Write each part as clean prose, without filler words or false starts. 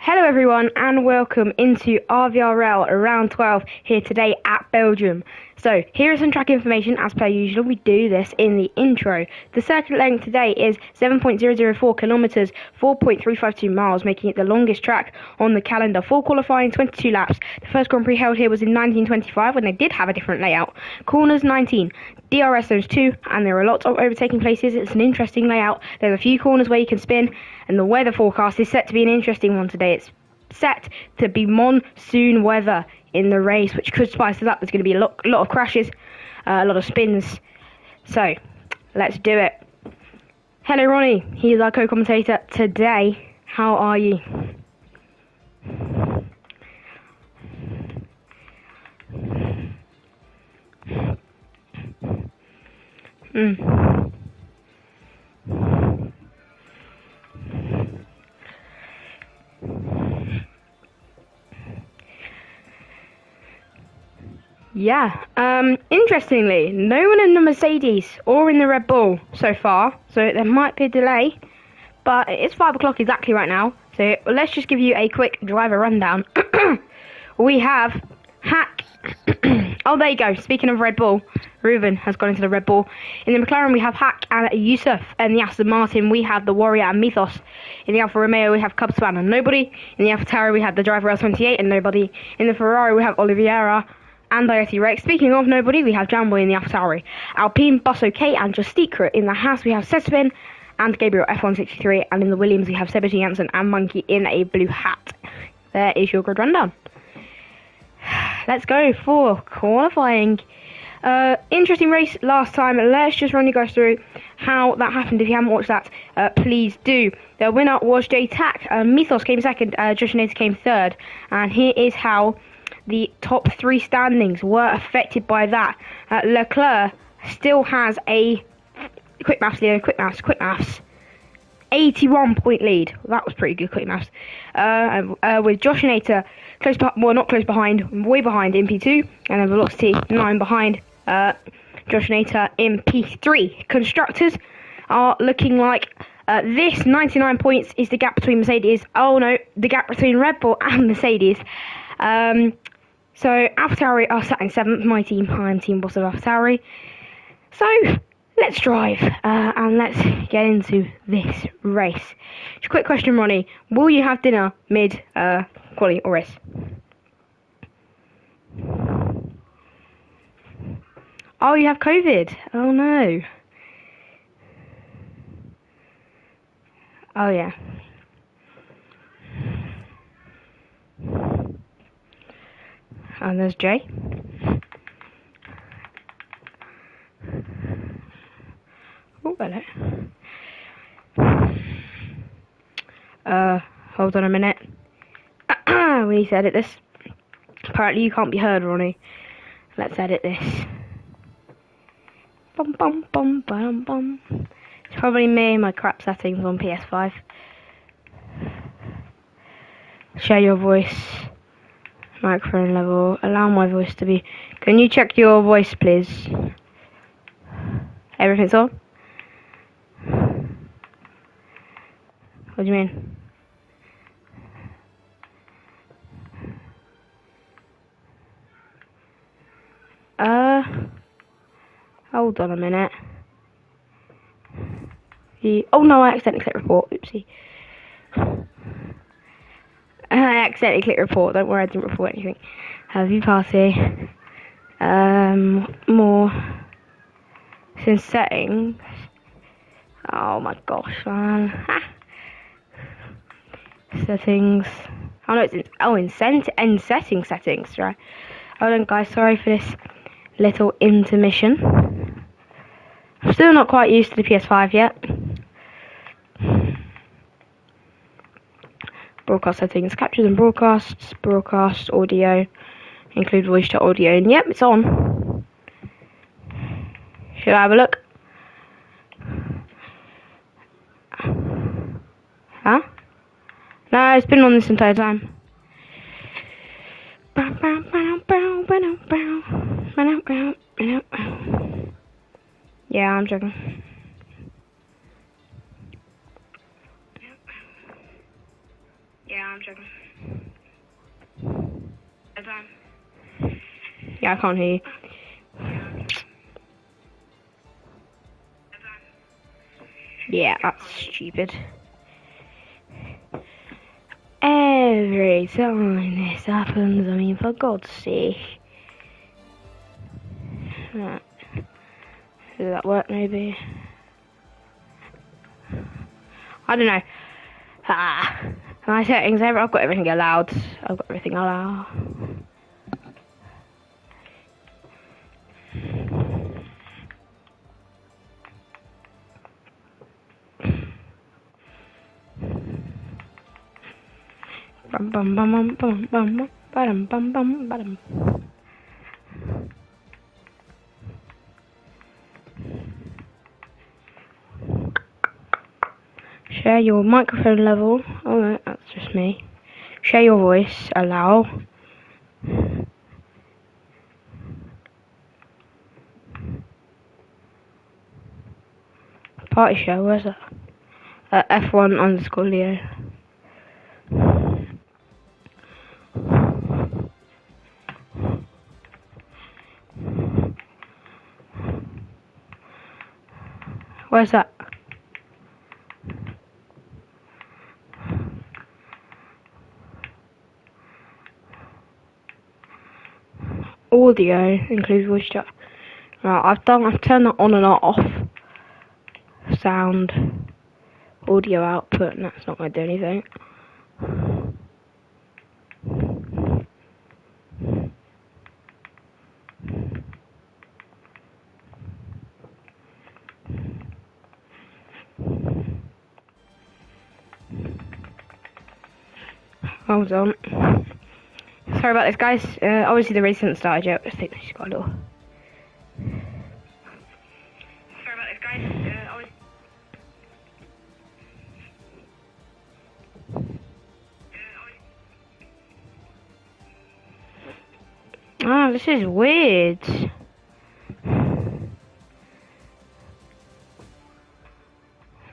Hello everyone and welcome into RVRL round 12 here today at Belgium. So here is some track information. As per usual, we do this in the intro. The circuit length today is 7.004 kilometers, 4.352 miles, making it the longest track on the calendar. For qualifying, 22 laps. The first Grand Prix held here was in 1925 when they did have a different layout. Corners 19, DRS zones 2, and there are lots of overtaking places. It's an interesting layout. There's a few corners where you can spin, and the weather forecast is set to be an interesting one today. It's set to be monsoon weather in the race, which could spice it up. There's going to be a lot of crashes, a lot of spins. So, let's do it. Hello, Ronnie. He's our co-commentator today. How are you? Yeah, interestingly, no one in the Mercedes or in the Red Bull so far, so there might be a delay, but it's 5 o'clock exactly right now, so let's just give you a quick driver rundown. We have Hack. Oh, there you go. Speaking of Red Bull, Reuven has gone into the Red Bull. In the McLaren, we have Hack and Yusuf. In the Aston Martin, we have the Warrior and Mythos. In the Alfa Romeo, we have Cubspan and Nobody. In the AlphaTauri, we have the driver R28 and Nobody. In the Ferrari, we have Oliveira and IoT Rex. Speaking of Nobody, we have Jamboy in the AlphaTauri. Alpine, Bus OK, and Justikra. In the Haas, we have Sespin and Gabriel F163. And in the Williams, we have Sebastian Janssen and Monkey in a blue hat. There is your grid rundown. Let's go for qualifying. Interesting race last time. Let's just run you guys through how that happened. If you haven't watched that, please do. The winner was J-Tac. Mythos came second. Josh Nader came third. And here is how the top three standings were affected by that. Leclerc still has a quick maths, 81 point lead. Well, that was pretty good quick maths. With Josh Nader not close behind, way behind in P2, and then Velocity 9 behind Josh Nader in P3. Constructors are looking like this 99 points is the gap between Mercedes. Oh no, the gap between Red Bull and Mercedes. So AlphaTauri are sat in 7th. My team, I'm team boss of AlphaTauri. So let's drive and let's get into this race. Just a quick question, Ronnie. Will you have dinner mid quali or race? Oh, you have COVID. Oh no. Oh yeah. And there's Jay. Oh, hello. Hold on a minute. We need to edit this. Apparently you can't be heard, Ronnie. Let's edit this. Bum bum bum bum bum. It's probably me and my crap settings on PS5. Share your voice. Microphone level. Allow my voice to be. Can you check your voice, please? Everything's on? What do you mean? Hold on a minute. Oh no, I accidentally clicked report. Oopsie. I accidentally clicked report. Don't worry, I didn't report anything. View party. More. Since settings. Oh my gosh, man. Settings. Oh no, it's in settings, right? Hold on, guys. Sorry for this little intermission. I'm still not quite used to the PS5 yet. Broadcast settings, captures and broadcasts, broadcast audio, include voice to audio, and yep, it's on. Should I have a look? Huh? No, it's been on this entire time. Yeah, I'm joking. Yeah, I'm checking. Yeah, I can't hear you. Yeah, that's stupid. Every time this happens, I mean, for God's sake. Right. Does that work, maybe? I don't know. My settings, I've got everything allowed. I've got everything allowed. Bum bum bum bum bum bum bum bum bum. Share your microphone level. Oh no, that's just me. Share your voice. Allow. Party show. Where's that? F1 underscore Leo. Where's that? Audio includes voice chat. Right, I've turned that on and off. Sound, audio output, and that's not going to do anything. Hold on. Sorry about this, guys. Obviously the race hasn't started yet. I think she's got a little. Sorry about this, guys. Ah, this is weird.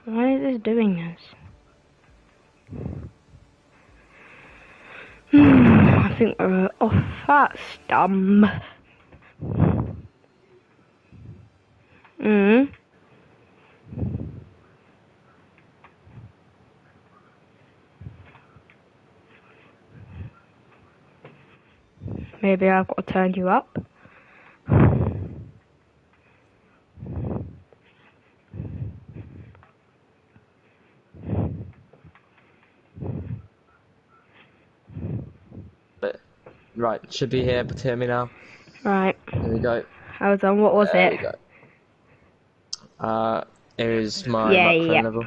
Why is this doing this? I think we're off. That's dumb. Maybe I've got to turn you up. Right, should be here, but hear me now. Right. There we go. Hold on, what was it? There we go. Here's my microphone level.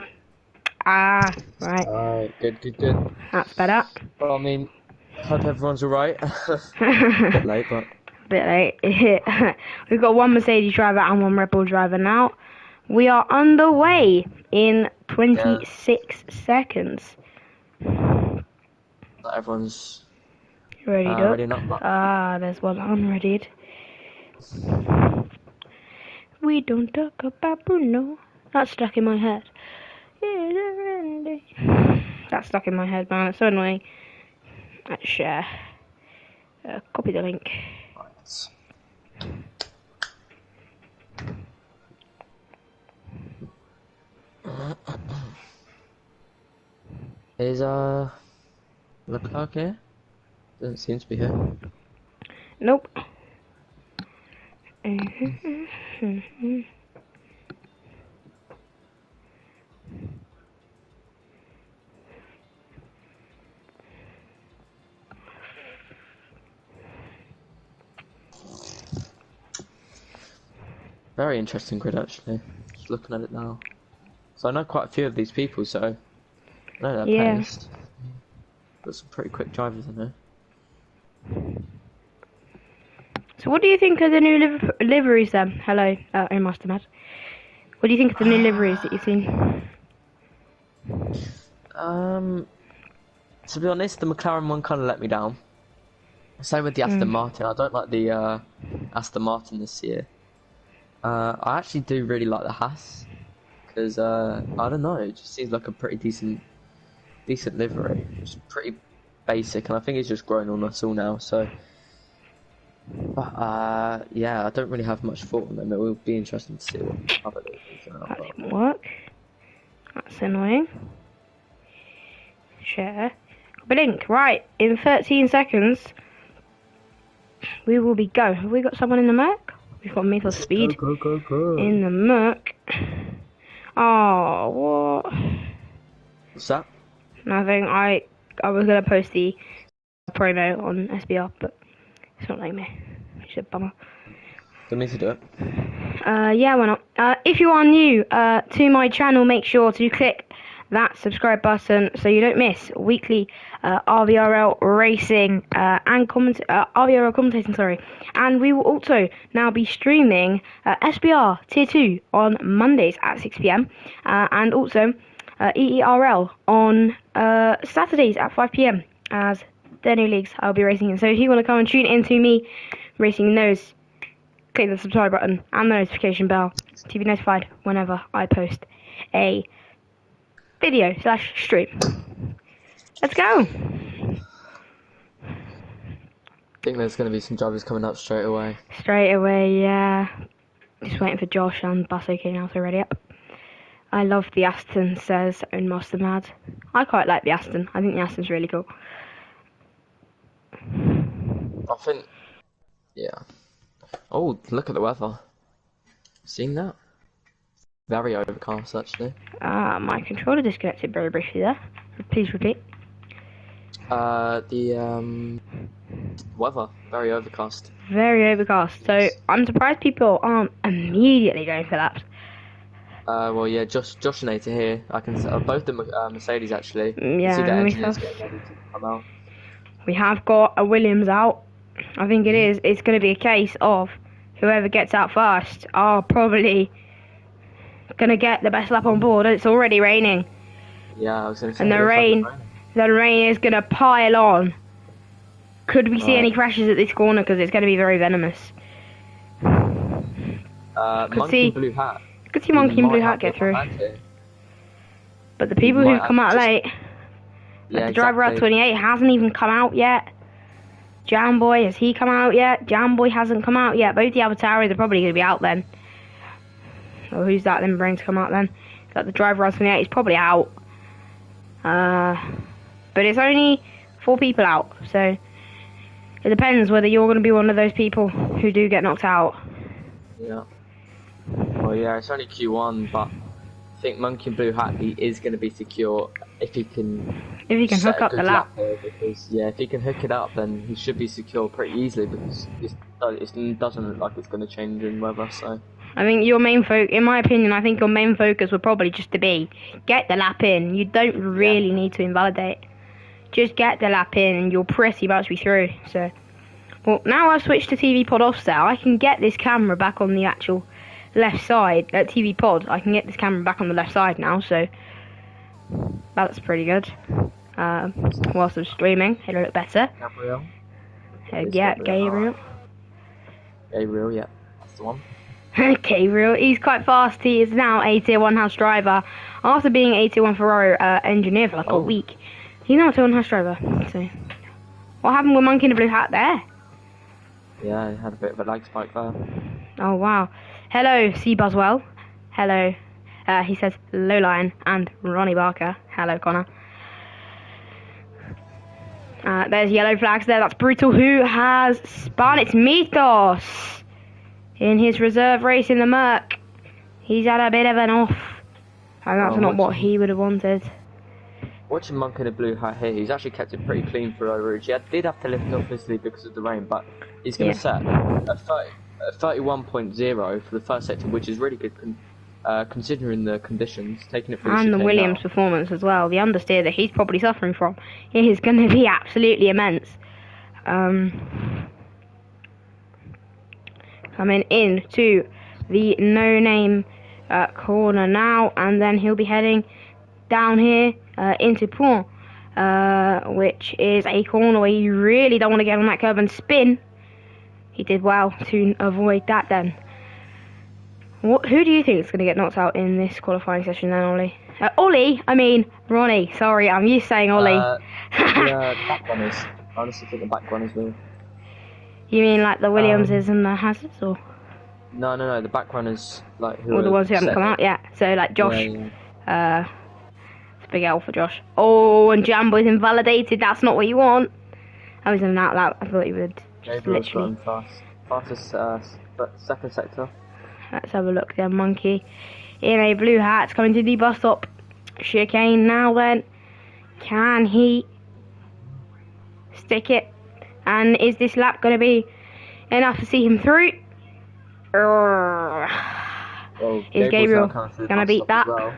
Ah, right. Good. That's better. Well, I mean, hope everyone's alright. A bit late, but... Bit late. We've got one Mercedes driver and one Red Bull driver now. We are underway in 26 seconds. Everyone's... Ready up? ready up. Ah, there's one unreadied. We don't talk about Bruno. That's stuck in my head. That's stuck in my head, man. It's so annoying. Let's share. Copy the link. Right. Is Leclerc here? Doesn't seem to be here. Nope. Very interesting grid, actually. Just looking at it now. So I know quite a few of these people, so I know their pace. Got some pretty quick drivers in there. So what do you think of the new liveries then? Hello, Master Mad. What do you think of the new liveries that you've seen? To be honest, the McLaren one kind of let me down. Same with the Aston Martin. I don't like the Aston Martin this year. I actually do really like the Haas. Because, I don't know, it just seems like a pretty decent decent livery. It's pretty basic, and I think he's just grown on us all now. So, but yeah, I don't really have much thought on them. It will be interesting to see what other things are. That didn't work. That's annoying. Share. Blink. Right, in 13 seconds, we will be go. Have we got someone in the Merc? We've got Metal Speed Go. in the Merc. Oh, what? What's that? Nothing. I was gonna post the promo on SBR, but it's not like me. It's a bummer. Do you need to do it? Yeah, why not? If you are new to my channel, make sure to click that subscribe button so you don't miss weekly RVRL racing and RVRL commentating, sorry. And we will also now be streaming SBR Tier 2 on Mondays at 6 PM and also EERL on Saturdays at 5 PM as the new leagues I'll be racing in. So if you want to come and tune into me racing in those, click the subscribe button and the notification bell to be notified whenever I post a video / stream. Let's go. I think there's going to be some drivers coming up straight away. Straight away, yeah. Just waiting for Josh and Bus OK now to ready up. I love the Aston, says Own Master Mad. I quite like the Aston. I think the Aston's really cool. I think, yeah. Oh, look at the weather. Seeing that? Very overcast, actually. My controller disconnected very briefly there. Please repeat. The weather, very overcast. Very overcast. So I'm surprised people aren't immediately going for laps. Well, yeah, Josh and Nate are here. I can see both the Mercedes actually. Yeah, see the engineers getting ready to come out. We have got a Williams out. I think it is. It's going to be a case of whoever gets out first are probably going to get the best lap on board. It's already raining. Yeah, I was going to say. And the rain is going to pile on. Could we see any crashes at this corner? Because it's going to be very venomous. Monkey Blue Hat. Could see Monkey and Blue Hat get through. But the people who've come out late, like the driver R28 hasn't even come out yet. Jamboy, has he come out yet? Jamboy hasn't come out yet. Both the Avatars are probably going to be out then. Or who's that then bring to come out then? Like the driver R28 is probably out. But it's only 4 people out, so it depends whether you're going to be one of those people who do get knocked out. Yeah. Well, yeah, it's only Q1, but I think Monkey and Blue Hat, he is going to be secure if he can. If he can hook up the lap. Because, yeah, if he can hook it up, then he should be secure pretty easily because it doesn't look like it's going to change in weather. So. I think your main in my opinion, I think your main focus would probably just to be get the lap in. You don't really need to invalidate. Just get the lap in, and you'll pretty much be through. So, well, now I've switched to TV pod offset. I can get this camera back on the actual left side. TV pod, I can get this camera back on the left side now. So that's pretty good. Whilst I'm streaming, it'll look better. Gabriel. Yeah, Gabriel. Gabriel, yeah, that's the one. Gabriel, he's quite fast. He is now a Tier 1 house driver. After being a Tier 1 Ferrari engineer for like a week, he's now a Tier 1 house driver. So, what happened with Monkey in the Blue Hat there? Yeah, he had a bit of a lag spike there. Oh, wow. Hello, C. Buswell. Hello. He says, hello, Lion. And Ronnie Barker. Hello, Connor. There's yellow flags there. That's Brutal, who has spun. It's Mythos in his reserve race in the Merc. He's had a bit of an off. And that's not what he would have wanted. Watching Monk in a Blue Hat here, he's actually kept it pretty clean for Eau Rouge. He did have to lift it obviously because of the rain, but he's going to set a 31.0 for the first sector, which is really good considering the conditions, taking it for and the Williams performance as well. The understeer that he's probably suffering from is going to be absolutely immense. Coming into the no-name corner now, and then he'll be heading down here into Pont, which is a corner where you really don't want to get on that curb and spin. He did well to avoid that then. Who do you think is going to get knocked out in this qualifying session then, Ollie? Ollie, I mean Ronnie. Sorry, I'm used to saying Ollie. The back runners. I honestly think the back runners will. You mean like the Williamses and the Hazards, or? No, the back runners, like who Or the are ones who haven't come second. out yet. So like Josh. Yeah. It's a big L for Josh. Oh, and Jambo's invalidated. That's not what you want. I was in an out loud. I thought you would just Gabriel's literally. gone fastest second sector. Let's have a look then. Monkey in a blue hat coming to the bus stop. Chicane now then. Can he stick it? And is this lap going to be enough to see him through? Well, Is Gabriel going to beat that? Well.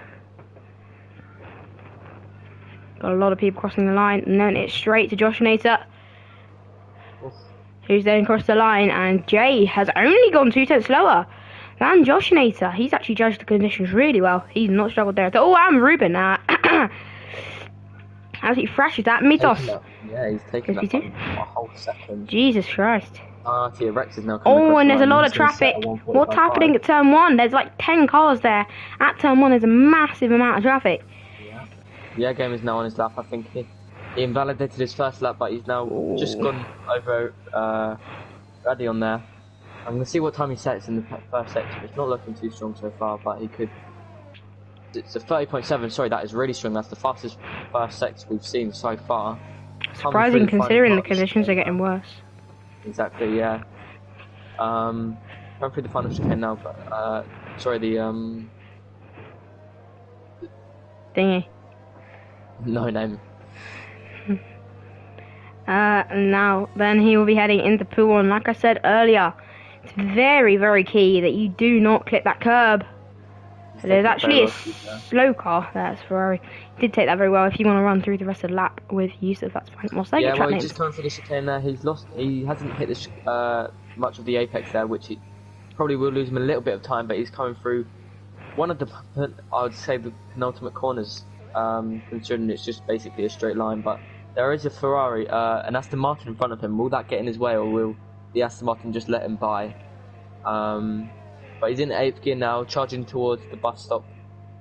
Got a lot of people crossing the line, and then it's straight to Josh Nater, who's then crossed the line, and Jay has only gone 2 tenths slower than Josh Nater. He's actually judged the conditions really well. He's not struggled there at all. Oh, and Ruben as he thrashes that Mythos. Yeah, he's taken that 52. a whole second. Jesus Christ. Rex is now coming across And the there's a line. lot of He's gonna set traffic. a What's 1:45.5. happening at turn 1? There's like 10 cars there. At turn 1 there's a massive amount of traffic. Yeah, game is now on his lap. I think he invalidated his first lap, but he's now just gone over Raddy on there. I'm going to see what time he sets in the first section. It's not looking too strong so far, but he could. It's a 30.7. Sorry, that is really strong. That's the fastest first sector we've seen so far. Surprising considering the conditions are getting worse. Exactly, yeah. Going through the final chicane now, but sorry, the Thingy. no name. Now, then he will be heading into pool one. Like I said earlier, it's very, very key that you do not clip that curb. There's actually a slow car. That's Ferrari. He did take that very well. If you want to run through the rest of the lap with Yusuf, that's fine. We'll say Yeah, track well, he's names. just coming for the chicane there. He's lost. He hasn't hit much of the apex there, which he probably will lose him a little bit of time. But he's coming through one of the, I would say, the penultimate corners. Considering it's just basically a straight line, but there is a Ferrari, an Aston Martin in front of him. Will that get in his way, or will the Aston Martin just let him by? But he's in 8th gear now, charging towards the bus stop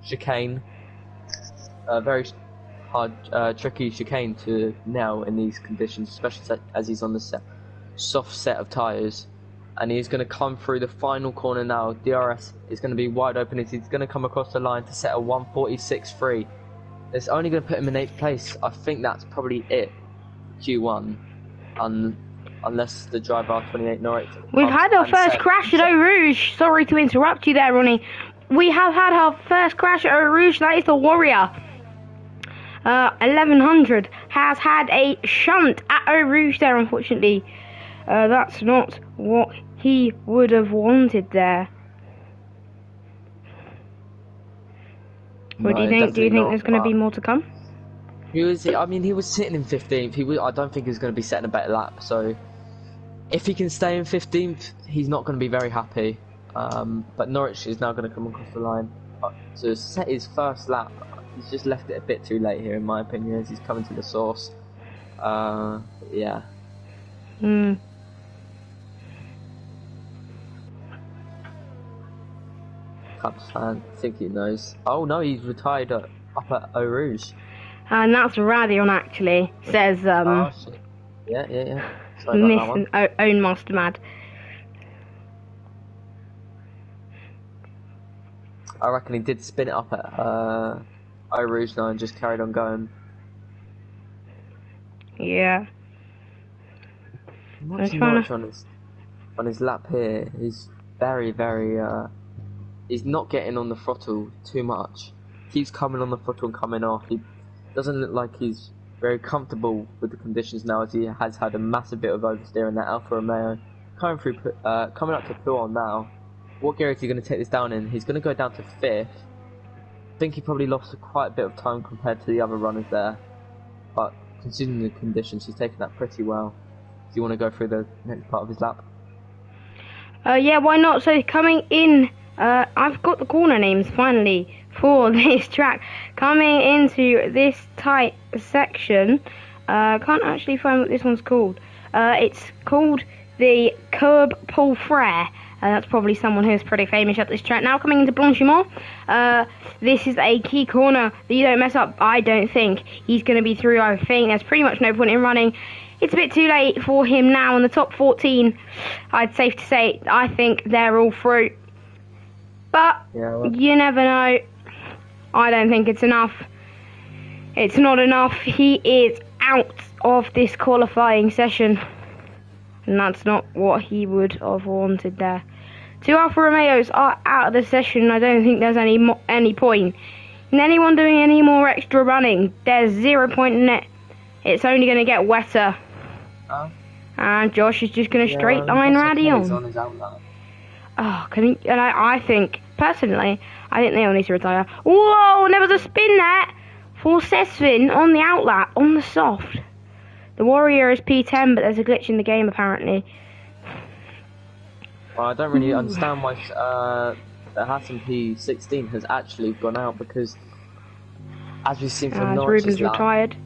chicane. Very hard, tricky chicane to nail in these conditions, especially as he's on the soft set of tyres. And he's going to come through the final corner now. DRS is going to be wide open as he's going to come across the line to set a 1:46.3. It's only going to put him in 8th place. I think that's probably it. Q1, unless the driver R28 Norwich. We've had our first crash at Eau Rouge. Sorry to interrupt you there, Ronnie. We have had our first crash at Eau Rouge. That is the Warrior. 1100 has had a shunt at Eau Rouge there, unfortunately. That's not what he would have wanted there. What do you think? Do you think there's going to be more to come? He was sitting in 15th. I don't think he was going to be setting a better lap. So, if he can stay in 15th, he's not going to be very happy. But Norwich is now going to come across the line to set his first lap. He's just left it a bit too late here, in my opinion, as he's coming to the source. Yeah. Cubs fan, I think he knows. Oh no, he's retired up at Eau Rouge. And that's Radion actually, says Oh, shit. Yeah. Sorry about that one. own Master Mad. I reckon he did spin it up at Eau Rouge now and just carried on going. Yeah. Watching Norwich on his lap here, he's very, very he's not getting on the throttle too much. Keeps coming on the throttle and coming off. He doesn't look like he's very comfortable with the conditions now, as he has had a massive bit of oversteer in that Alfa Romeo. Coming up to Puon now. What gear is he going to take this down in? He's going to go down to 5th. I think he probably lost quite a bit of time compared to the other runners there. But considering the conditions, he's taken that pretty well. Do you want to go through the next part of his lap? Yeah, why not? So coming in, I've got the corner names finally for this track. Coming into this tight section, can't actually find what this one's called. It's called the Curb Pull Frere. That's probably someone who's pretty famous at this track. Now coming into Blanchimont, this is a key corner that you don't mess up. I don't think he's going to be through. I think there's pretty much no point in running. It's a bit too late for him now in the top 14. I'd safe to say I think they're all through. But you never know. I don't think it's enough. It's not enough. He is out of this qualifying session. And that's not what he would have wanted there. 2 Alfa Romeos are out of the session. I don't think there's any point in anyone doing any more extra running. There's 0 point in it. It's only going to get wetter. And Josh is just going to straight line Raddy on. Oh, can he? And I think, personally, I think they all need to retire. Whoa, there was a spin there for Sesvin on the outlap, on the soft. The Warrior is P10, but there's a glitch in the game, apparently. Well, I don't really understand why the Hassan P16 has actually gone out, because, as we've seen from Norwich's lap... retired.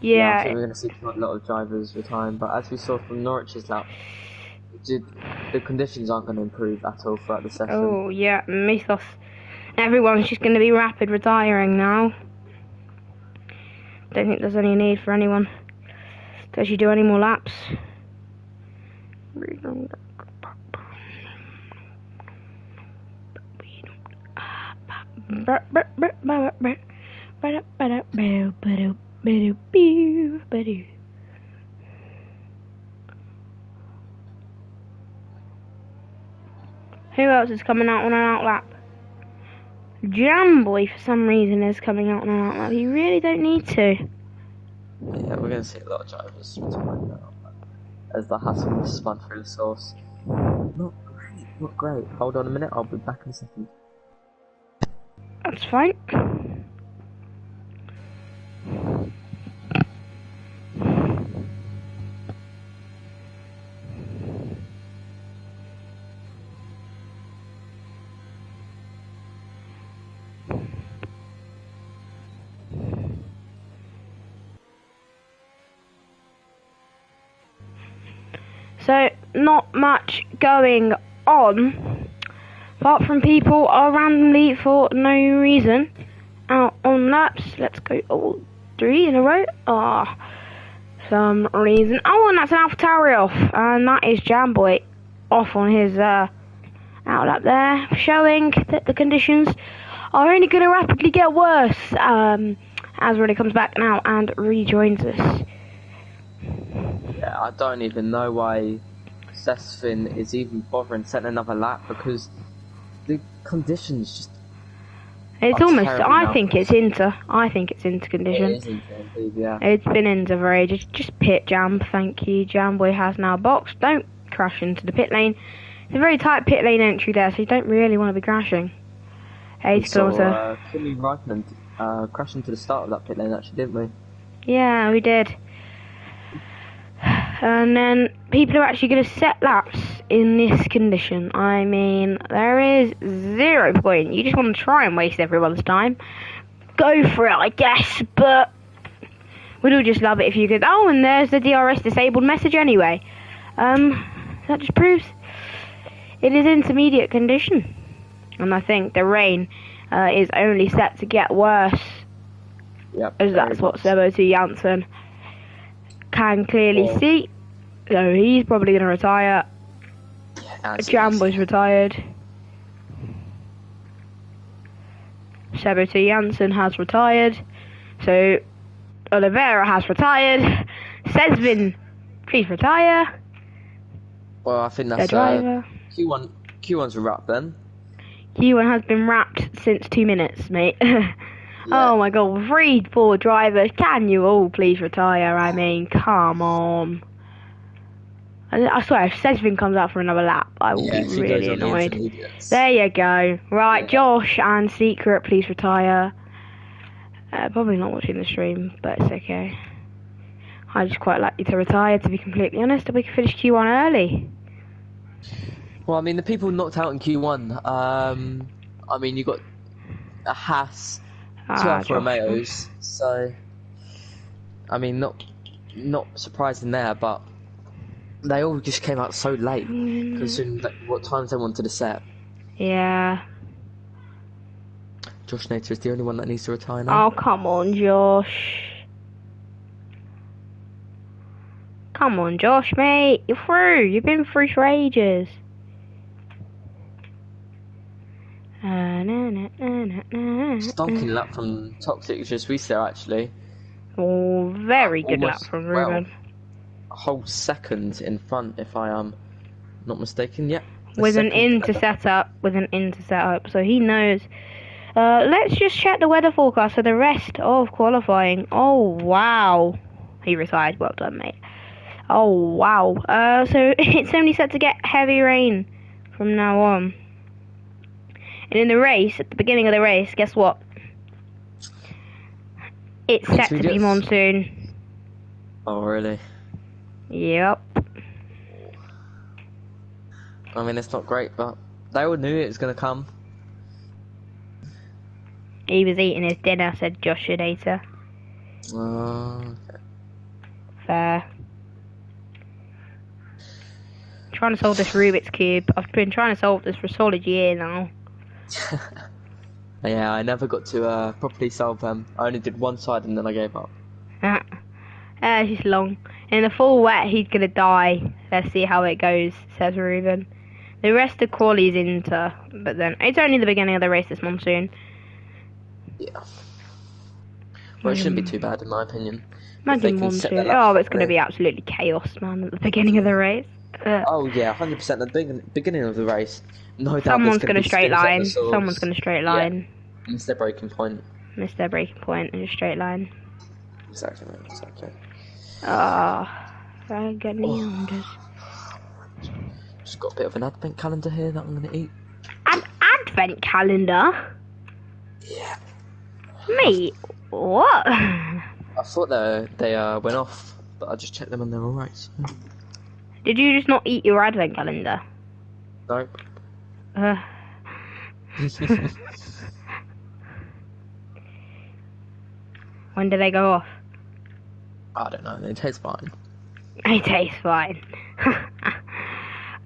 Yeah, I think we're going to see quite a lot of drivers retiring, but as we saw from Norwich's lap, the conditions aren't going to improve at all throughout the session. Oh, yeah, mythos. Everyone's just going to be rapid retiring now. Don't think there's any need for anyone to actually do any more laps. Who else is coming out on an outlap? Jamboy, for some reason, is coming out on an outlap. You really don't need to. Yeah, we're going to see a lot of drivers retiring now, as the Hassan spun through the source. Not great. Hold on a minute, I'll be back in a second. That's fine. So, not much going on, apart from people are randomly, for no reason, out on laps. Let's go all 3 in a row. Some reason. Oh, and that's an AlphaTauri off, and that is Jamboy off on his outlap there, showing that the conditions are only going to rapidly get worse as Roddy comes back now and rejoins us. Yeah, I don't even know why Sesvin is even bothering setting another lap, because the conditions just... It's almost... I think it's Inter condition. It is Inter, indeed, yeah. It's been Inter for ages. Just pit Jam, thank you. Jamboy has now boxed. Don't crash into the pit lane. It's a very tight pit lane entry there, so you don't really want to be crashing. 80 kilometre. Kimi Raikkonen crashed into the start of that pit lane, actually, didn't we? Yeah, we did. And then people are actually going to set laps in this condition. I mean, there is 0 point. You just want to try and waste everyone's time. Go for it, I guess, but we'd all just love it if you could. Oh, and there's the DRS disabled message anyway. That just proves it is intermediate condition. And I think the rain is only set to get worse. Yep, as that's what Sebo2 Janssen can clearly see. So he's probably going to retire. Yeah, Jambo's retired. Sebo2 Janssen has retired. So Oliveira has retired. Sesvin, please retire. Well, I think that's Q1. Q1's a wrap then. Q1 has been wrapped since 2 minutes, mate. Yeah. Oh my god, 3 poor drivers. Can you all please retire? I mean, come on. I swear, if Sesvin comes out for another lap, I will be really annoyed. There you go. Right, yeah. Josh and Secret, please retire. Probably not watching the stream, but it's okay. I just quite like you to retire, to be completely honest, and we can finish Q1 early. Well, I mean, the people knocked out in Q1, I mean, you got a Haas, 2 Alfa Romeos, so, I mean, not surprising there, but They all just came out so late, considering what times they wanted to set. Yeah. Josh Nater is the only one that needs to retire now. Oh, come on, Josh. Come on, Josh, mate. You're through. You've been through for ages. Stonking lap from Toxic just reset actually. Oh, very good lap from Ruben. A whole second in front, if I am not mistaken. Yep. With an into setup. So he knows. Let's just check the weather forecast for the rest of qualifying. Oh, wow. He retired. Well done, mate. Oh, wow. So it's only set to get heavy rain from now on. And in the race, at the beginning of the race, guess what? It's set to be monsoon. Oh, really? Yep. I mean, it's not great, but they all knew it was going to come. He was eating his dinner, said Josh Nater. Okay. Fair. Trying to solve this Rubik's Cube. I've been trying to solve this for a solid year now. Yeah, I never got to properly solve them. I only did one side and then I gave up. It's just long. In the full wet, he's gonna die. Let's see how it goes, says Ruben. The rest of quali's into, but then it's only the beginning of the race this monsoon. Yeah. Well, it shouldn't be too bad in my opinion. Imagine monsoon. Oh, it's gonna be absolutely chaos, man, at the beginning of the race. Oh yeah, 100% at the beginning of the race. No doubt someone's gonna straight line. Someone's gonna straight line. Yeah. Miss their breaking point. Miss their breaking point in a straight line. Exactly, man. Exactly. Very good news. Just got a bit of an advent calendar here that I'm gonna eat. An advent calendar? Yeah. Mate, what? I thought they went off, but I just checked them and they're alright. So. Did you just not eat your advent calendar? No. When do they go off? I don't know, they taste fine. They taste fine.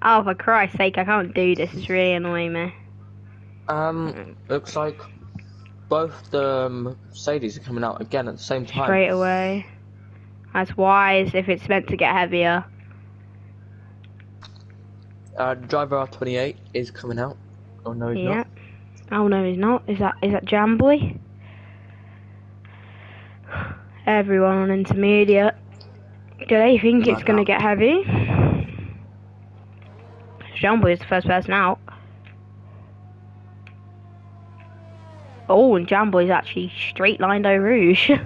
Oh, for Christ's sake, I can't do this. It's really annoying me. Looks like both the Mercedes are coming out again at the same time. Straight away. That's wise if it's meant to get heavier. Driver R28 is coming out. Oh no, he's not. Oh no, he's not. Is that Jamboy? Everyone on intermediate. Do they think it's gonna get heavy? Jamboy is the first person out. Oh, and Jamboy's actually straight lined Eau Rouge. It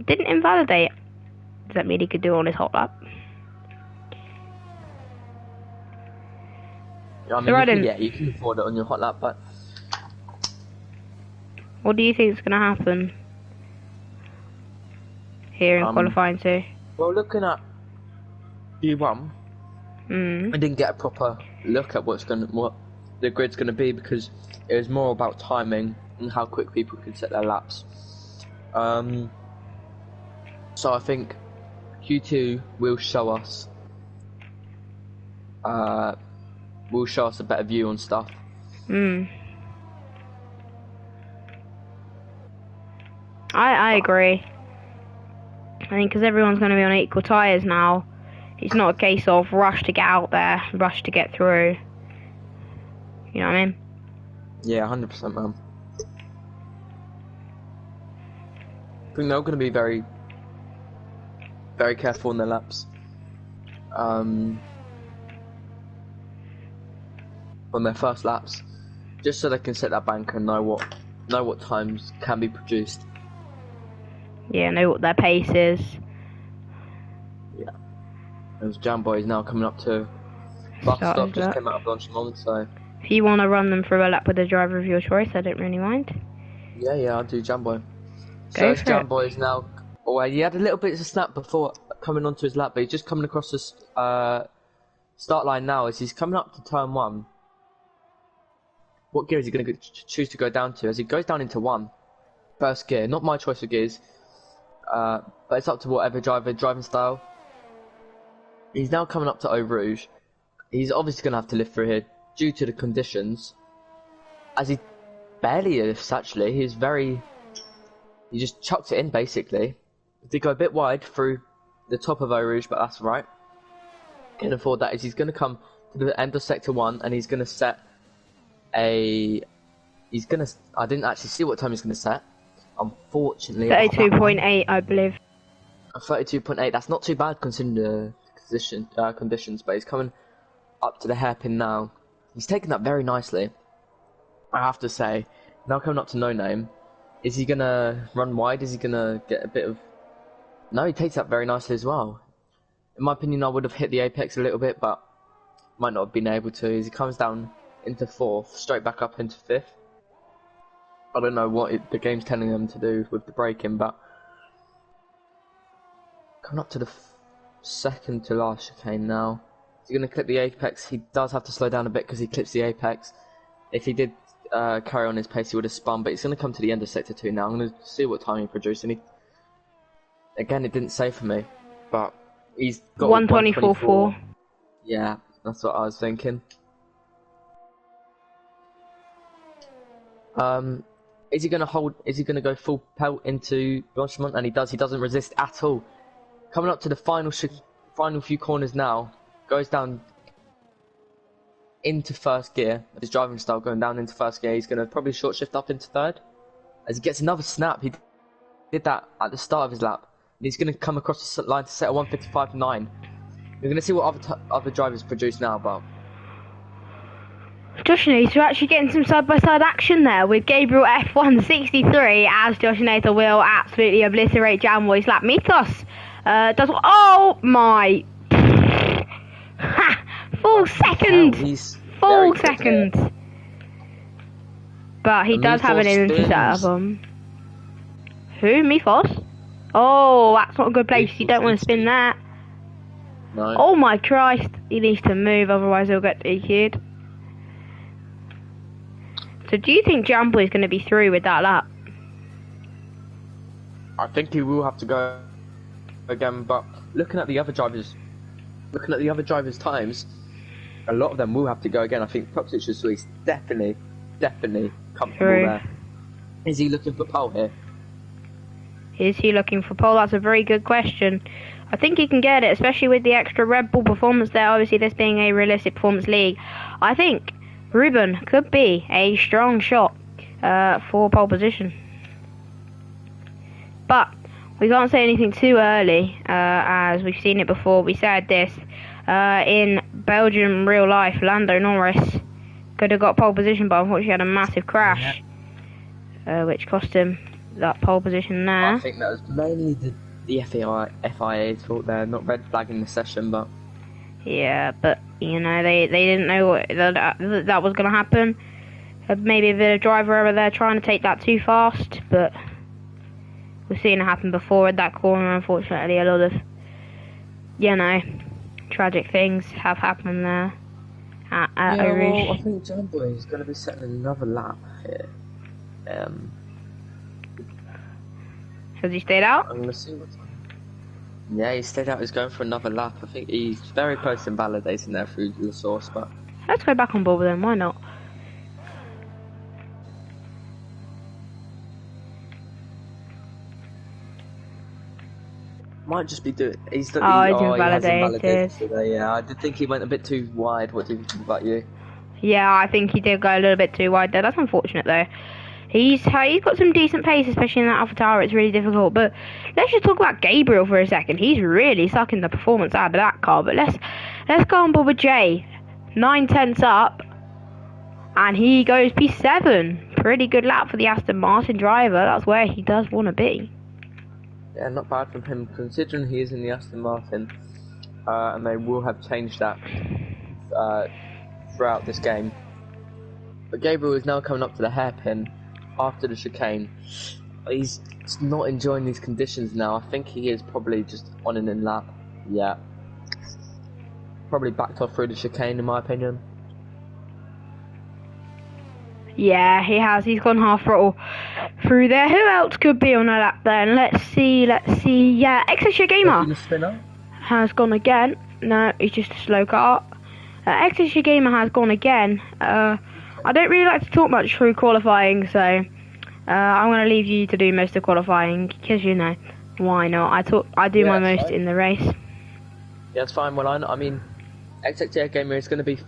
didn't invalidate. Does that mean he could do it on his hot lap? I mean, you can afford it on your hot lap, but what do you think is going to happen here in qualifying too? Well, looking at Q1, I didn't get a proper look at what the grid's going to be because it was more about timing and how quick people could set their laps. So I think Q2 will show us. Will show us a better view on stuff. I agree. I think because everyone's going to be on equal tyres now, it's not a case of rush to get out there, rush to get through. You know what I mean? Yeah, 100%, man. I think they're going to be very, very careful on their laps. On their first laps, just so they can set that bank and know what times can be produced. Yeah, know what their pace is. Yeah. As Jamboy is now coming up to bus stop, just came out of Blanchimont, so if you want to run them through a lap with a driver of your choice, I don't really mind. Yeah, I'll do Jamboy. So Jamboy is now. Oh, he had a little bit of a snap before coming onto his lap, but he's just coming across this start line now as he's coming up to turn 1. What gear is he going to choose to go down to? As he goes down into 1, first gear. Not my choice of gears, but it's up to whatever driving style. He's now coming up to Eau Rouge. He's obviously going to have to lift through here due to the conditions. As he barely lifts, actually. He just chucks it in, basically. He did go a bit wide through the top of Eau Rouge, but that's right. Can afford that. He's going to come to the end of Sector 1, and he's going to set a... I didn't actually see what time he's going to set. Unfortunately... 32.8, I believe. 32.8. That's not too bad considering the conditions, but he's coming up to the hairpin now. He's taken that very nicely, I have to say. Now coming up to No Name. Is he going to run wide? Is he going to get a bit of... No, he takes that very nicely as well. In my opinion, I would have hit the apex a little bit, but might not have been able to. As he comes down into 4th, straight back up into 5th. I don't know what the game's telling them to do with the braking, but... Coming up to the second to last chicane now. Is he going to clip the apex? He does have to slow down a bit because he clips the apex. If he did carry on his pace, he would have spun, but he's going to come to the end of Sector 2 now. I'm going to see what time he produced. And again, it didn't say for me, but he's got 124.4. Yeah, that's what I was thinking. Is he going to hold? Is he going to go full pelt into Blanchimont? And he does. He doesn't resist at all. Coming up to the final few corners now. Goes down into 1st gear. His driving style going down into 1st gear. He's going to probably short shift up into 3rd. As he gets another snap. He did that at the start of his lap. And he's going to come across the line to set a 155.9. We're going to see what other drivers produce now, but... Josh Nater actually getting some side-by-side action there with Gabriel F163 as Josh Nater will absolutely obliterate Jamboy's lap. Mythos does... Oh my... Full second! Full second! But he does have an image set up on. Who? Mythos? Oh, that's not a good place. You don't want to spin that. No. Oh my Christ. He needs to move, otherwise he'll get DQ'd. So do you think Jamboy is going to be through with that lap? I think he will have to go again, but looking at the other drivers' times, a lot of them will have to go again. I think Proxic is definitely comfortable there. Is he looking for pole here? Is he looking for pole? That's a very good question. I think he can get it, especially with the extra Red Bull performance there. Obviously, this being a realistic performance league. I think Ruben could be a strong shot for pole position. But we can't say anything too early, as we've seen it before. We said this in Belgium real life. Lando Norris could have got pole position, but unfortunately had a massive crash, which cost him that pole position there. I think that was mainly the FIA's fault there, not red flagging the session, but... Yeah, but, you know, they didn't know that was going to happen. Maybe a bit of driver error there trying to take that too fast, but we've seen it happen before at that corner. Unfortunately, a lot of, you know, tragic things have happened there at Eau Rouge. Well, I think Jamboy is going to be setting another lap here. Has he stayed out? I'm going to see what's on. Yeah, he stayed out. He's going for another lap. I think he's very close to invalidating there through the source, but... Let's go back on board with him, why not? Might just be doing... He's invalidated today, yeah. I did think he went a bit too wide. What do you think about you? Yeah, I think he did go a little bit too wide there. That's unfortunate though. He's got some decent pace, especially in that AlphaTauri. It's really difficult. But let's just talk about Gabriel for a second. He's really sucking the performance out of that car. But let's go on board with Jay. 9/10 up, and he goes P7. Pretty good lap for the Aston Martin driver. That's where he does want to be. Yeah, not bad from him, considering he is in the Aston Martin, and they will have changed that throughout this game. But Gabriel is now coming up to the hairpin after the chicane. He's not enjoying these conditions now. I think he is probably just on an in lap. Yeah. Probably backed off through the chicane, in my opinion. Yeah, he has. He's gone half throttle through there. Who else could be on a lap then? Let's see. Yeah, Exoshia Gamer has gone again. No, he's just a slow car. Ecstasy Gamer has gone again. I don't really like to talk much through qualifying, so I'm going to leave you to do most of qualifying, because, you know, why not? I do my most in the race. Yeah, it's fine. Well, I mean, XXA Gamer is going to be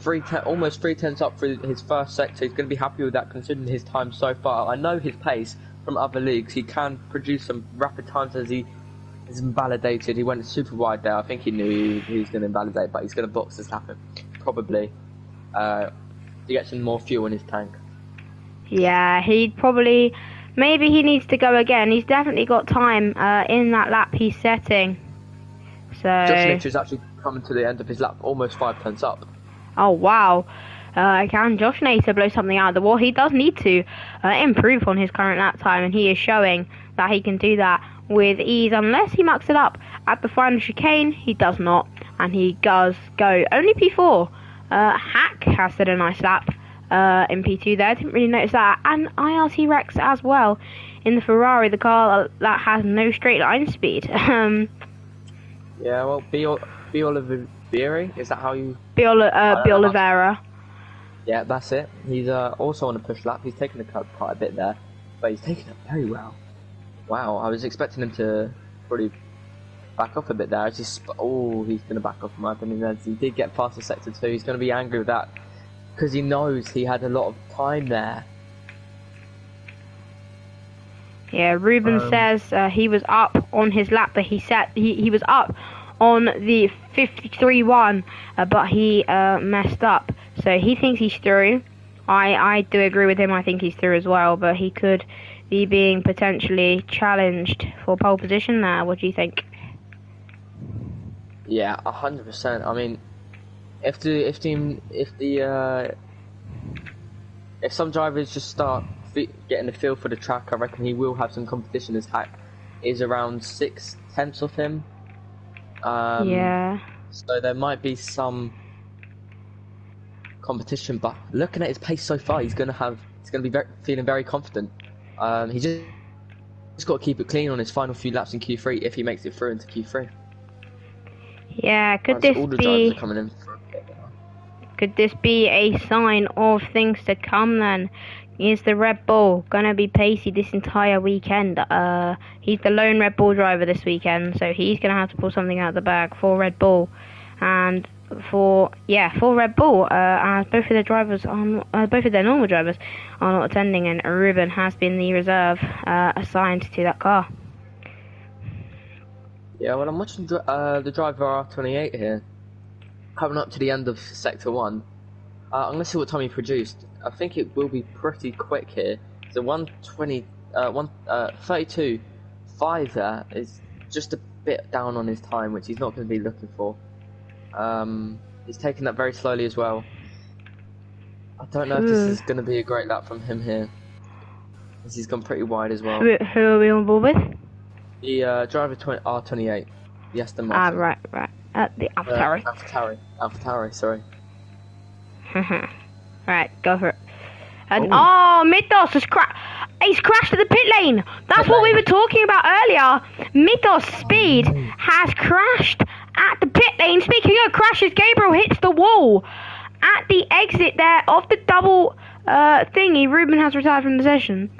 almost 3/10 up through his first sector. He's going to be happy with that, considering his time so far. I know his pace from other leagues. He can produce some rapid times as he is invalidated. He went super wide there. I think he knew he was going to invalidate, but he's going to box this happen. Probably. To get some more fuel in his tank. Yeah, he'd probably... Maybe he needs to go again. He's definitely got time in that lap he's setting. So... Josh Nature's actually coming to the end of his lap, almost 5/10 up. Oh, wow. Can Josh Nater blow something out of the wall? He does need to improve on his current lap time, and he is showing that he can do that with ease, unless he mucks it up at the final chicane. He does not, and he does go only P4. Hack has did a nice lap in P2 there. I didn't really notice that. And IRT Rex as well in the Ferrari, the car that has no straight line speed. Yeah, well, Olivieri, is that how you... Oliveira. Yeah, that's it. He's also on a push lap. He's taken the curb quite a bit there, but he's taken it very well. Wow, I was expecting him to probably back off a bit there. He's going to back off in my opinion. As he did get past the sector 2, he's going to be angry with that because he knows he had a lot of time there. Yeah, Ruben says he was up on his lap, but he was up on the 53-1, but he messed up. So he thinks he's through. I do agree with him. I think he's through as well, but he could be being potentially challenged for pole position there. What do you think? Yeah, 100%. I mean, if some drivers just start getting a feel for the track, I reckon he will have some competition. His hack is around 6/10 of him. Yeah. So there might be some competition, but looking at his pace so far, he's going to be feeling very confident. He just got to keep it clean on his final few laps in Q3 if he makes it through into Q3. Yeah, could this be a sign of things to come then? Is the Red Bull gonna be pacey this entire weekend? He's the lone Red Bull driver this weekend, so he's gonna have to pull something out of the bag for Red Bull, and for Red Bull, as both of their normal drivers are not attending, and Ruben has been the reserve assigned to that car. Yeah, well, I'm watching the driver R28 here, coming up to the end of Sector 1. I'm going to see what time he produced. I think it will be pretty quick here. So 32.5 there is just a bit down on his time, which he's not going to be looking for. He's taking that very slowly as well. I don't know if this is going to be a great lap from him here, because he's gone pretty wide as well. Who are we on board with? The driver R28, the Aston Martin. Right. The AlphaTauri. AlphaTauri, sorry. Right, go for it. And Mitos has he's crashed at the pit lane. That's what we were talking about earlier. Mitos Speed has crashed at the pit lane. Speaking of crashes, Gabriel hits the wall at the exit there of the double thingy. Ruben has retired from the session.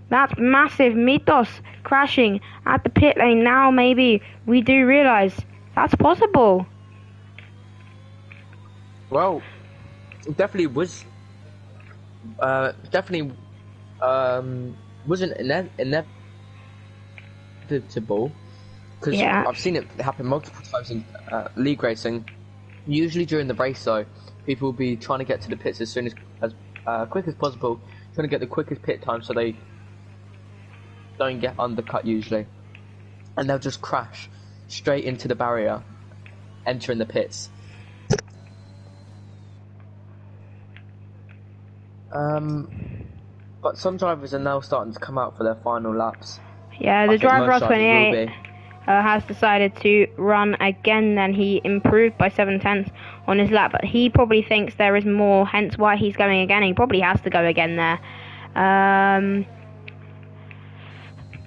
That's massive. Mitos crashing at the pit lane. Now maybe we do realise that's possible. Well, it definitely was. Wasn't inevitable, because I've seen it happen multiple times in league racing. Usually during the race, though, people will be trying to get to the pits as quick as possible, trying to get the quickest pit time so they don't get undercut usually, and they'll just crash straight into the barrier, entering the pits. But some drivers are now starting to come out for their final laps. Yeah, the driver R28 has decided to run again. Then he improved by 7/10 on his lap, but he probably thinks there is more, hence why he's going again. He probably has to go again there.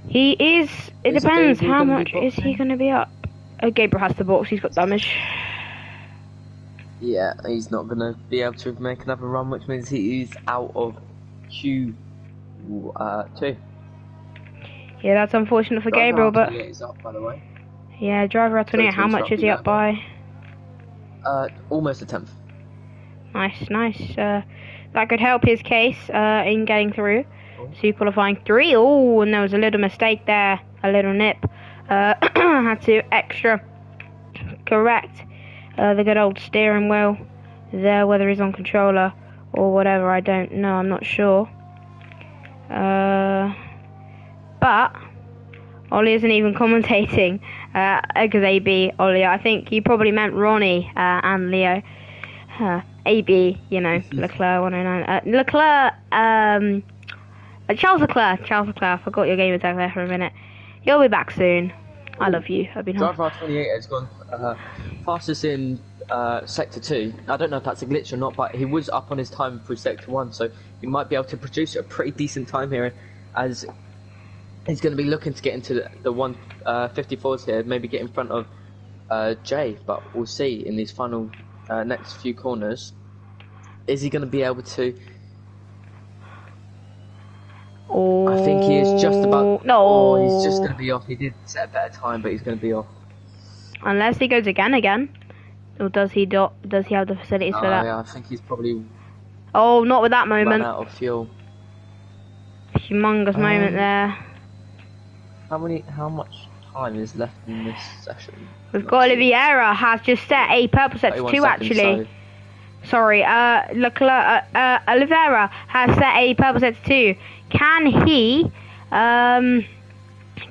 He is. It depends how much is he going to be up. Gabriel has the box. He's got damage. Yeah, he's not going to be able to make another run, which means he is out of Q2. Yeah, that's unfortunate for Driver Gabriel, but R28 is up, by the way. yeah, driver R28, how much is he up by? Almost a tenth. Nice. That could help his case in getting through. Oh. So qualifying 3. Oh, and there was a little mistake there, a little nip. Had to extra correct the good old steering wheel there, whether he's on controller or whatever, I don't know, I'm not sure. But Ollie isn't even commentating because AB, Ollie, I think he probably meant Ronnie and Leo. AB, you know, Leclerc 109. Leclerc, Charles Leclerc, I forgot your game attack there for a minute. You'll be back soon. I love you. I've been Driver R28 has gone fastest in Sector 2. I don't know if that's a glitch or not, but he was up on his time through Sector 1, so he might be able to produce a pretty decent time here, as he's going to be looking to get into the 154s here, maybe get in front of Jay, but we'll see in these final next few corners. Is he going to be able to? Oh, I think he is just about. No. Oh, he's just going to be off. He did set a better time, but he's going to be off. Unless he goes again, or does he have the facilities for that? Yeah, I think he's probably. Oh, not with that moment. Run out of fuel. Humongous moment there. How much time is left in this session? We've got Oliveira has just set a purple set to 2 actually. Sorry, Leclerc, Oliveira has set a purple set to 2. Can he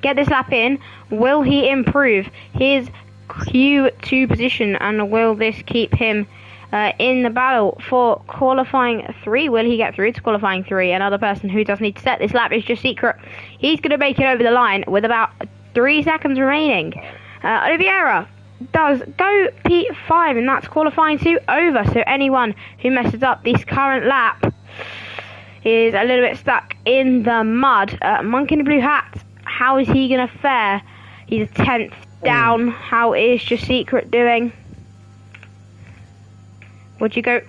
get this lap in? Will he improve his Q2 position, and will this keep him in the battle for qualifying 3? Will he get through to qualifying 3? Another person who does need to set this lap is just Secret. He's going to make it over the line with about 3 seconds remaining. Oliveira does go P5, and that's qualifying 2 over. So anyone who messes up this current lap is a little bit stuck in the mud. Monk in the blue hat, how is he going to fare? He's a 10th down. How is just Secret doing? Would you go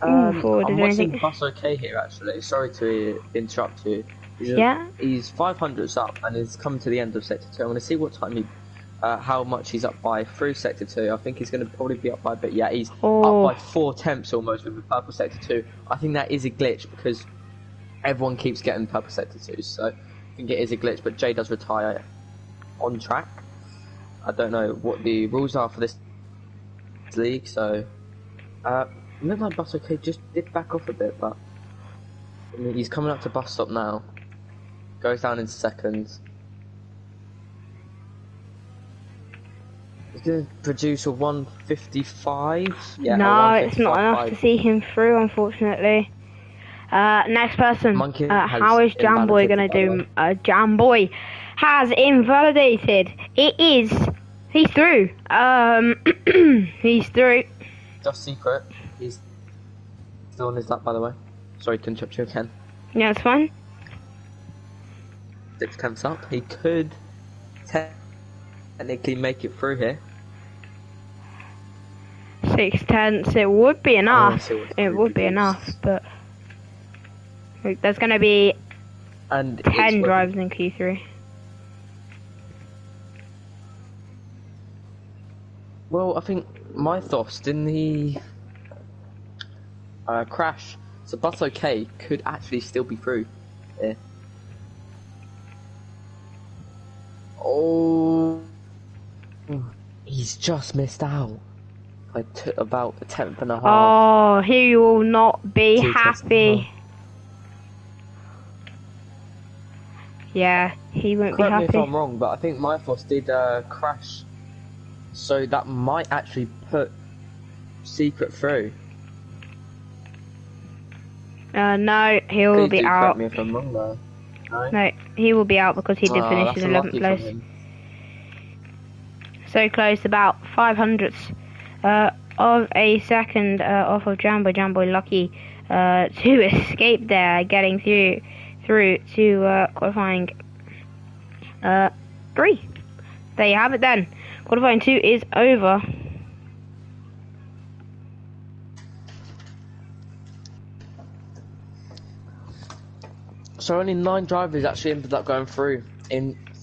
forward? I'm watching Bus OK here, actually. Sorry to interrupt you. He's 500s up and he's coming to the end of Sector 2. I want to see what time how much he's up by through Sector 2. I think he's going to probably be up by a bit. Yeah, he's up by 4 tenths almost with the purple Sector 2. I think that is a glitch because everyone keeps getting purple Sector 2. So I think it is a glitch, but Jay does retire on track. I don't know what the rules are for this league, so look like Bus OK just did back off a bit, but I mean, he's coming up to bus stop now. Goes down in seconds. He's going to produce a 155. Yeah, no, it's not enough to see him through, unfortunately. Next person. How is Jamboy going to do? Jamboy has invalidated. He's through. He's through. Just Secret. He's still on his lap, by the way. Sorry to interrupt you again. Yeah, it's fine. 6 tenths up. He could technically make it through here. 6 tenths. It would be enough. It would be enough, but there's going to be 10 drivers in Q3. Well, I think Mythos, didn't he crash? So Bus OK could actually still be through here. Oh, he's just missed out by about a 10th and a half. Oh, he will not be happy. Yeah, he won't be happy. Correct me if I'm wrong, but I think Mythos did crash, so that might actually put Secret through. No, he will be out. Correct me if I'm wrong though. No, he will be out because he did finish in 11th place. So close, about 500ths of a second off of Jamboy. Jamboy lucky to escape there, getting through to qualifying 3. There you have it then. Qualifying 2 is over. So only 9 drivers actually ended up going through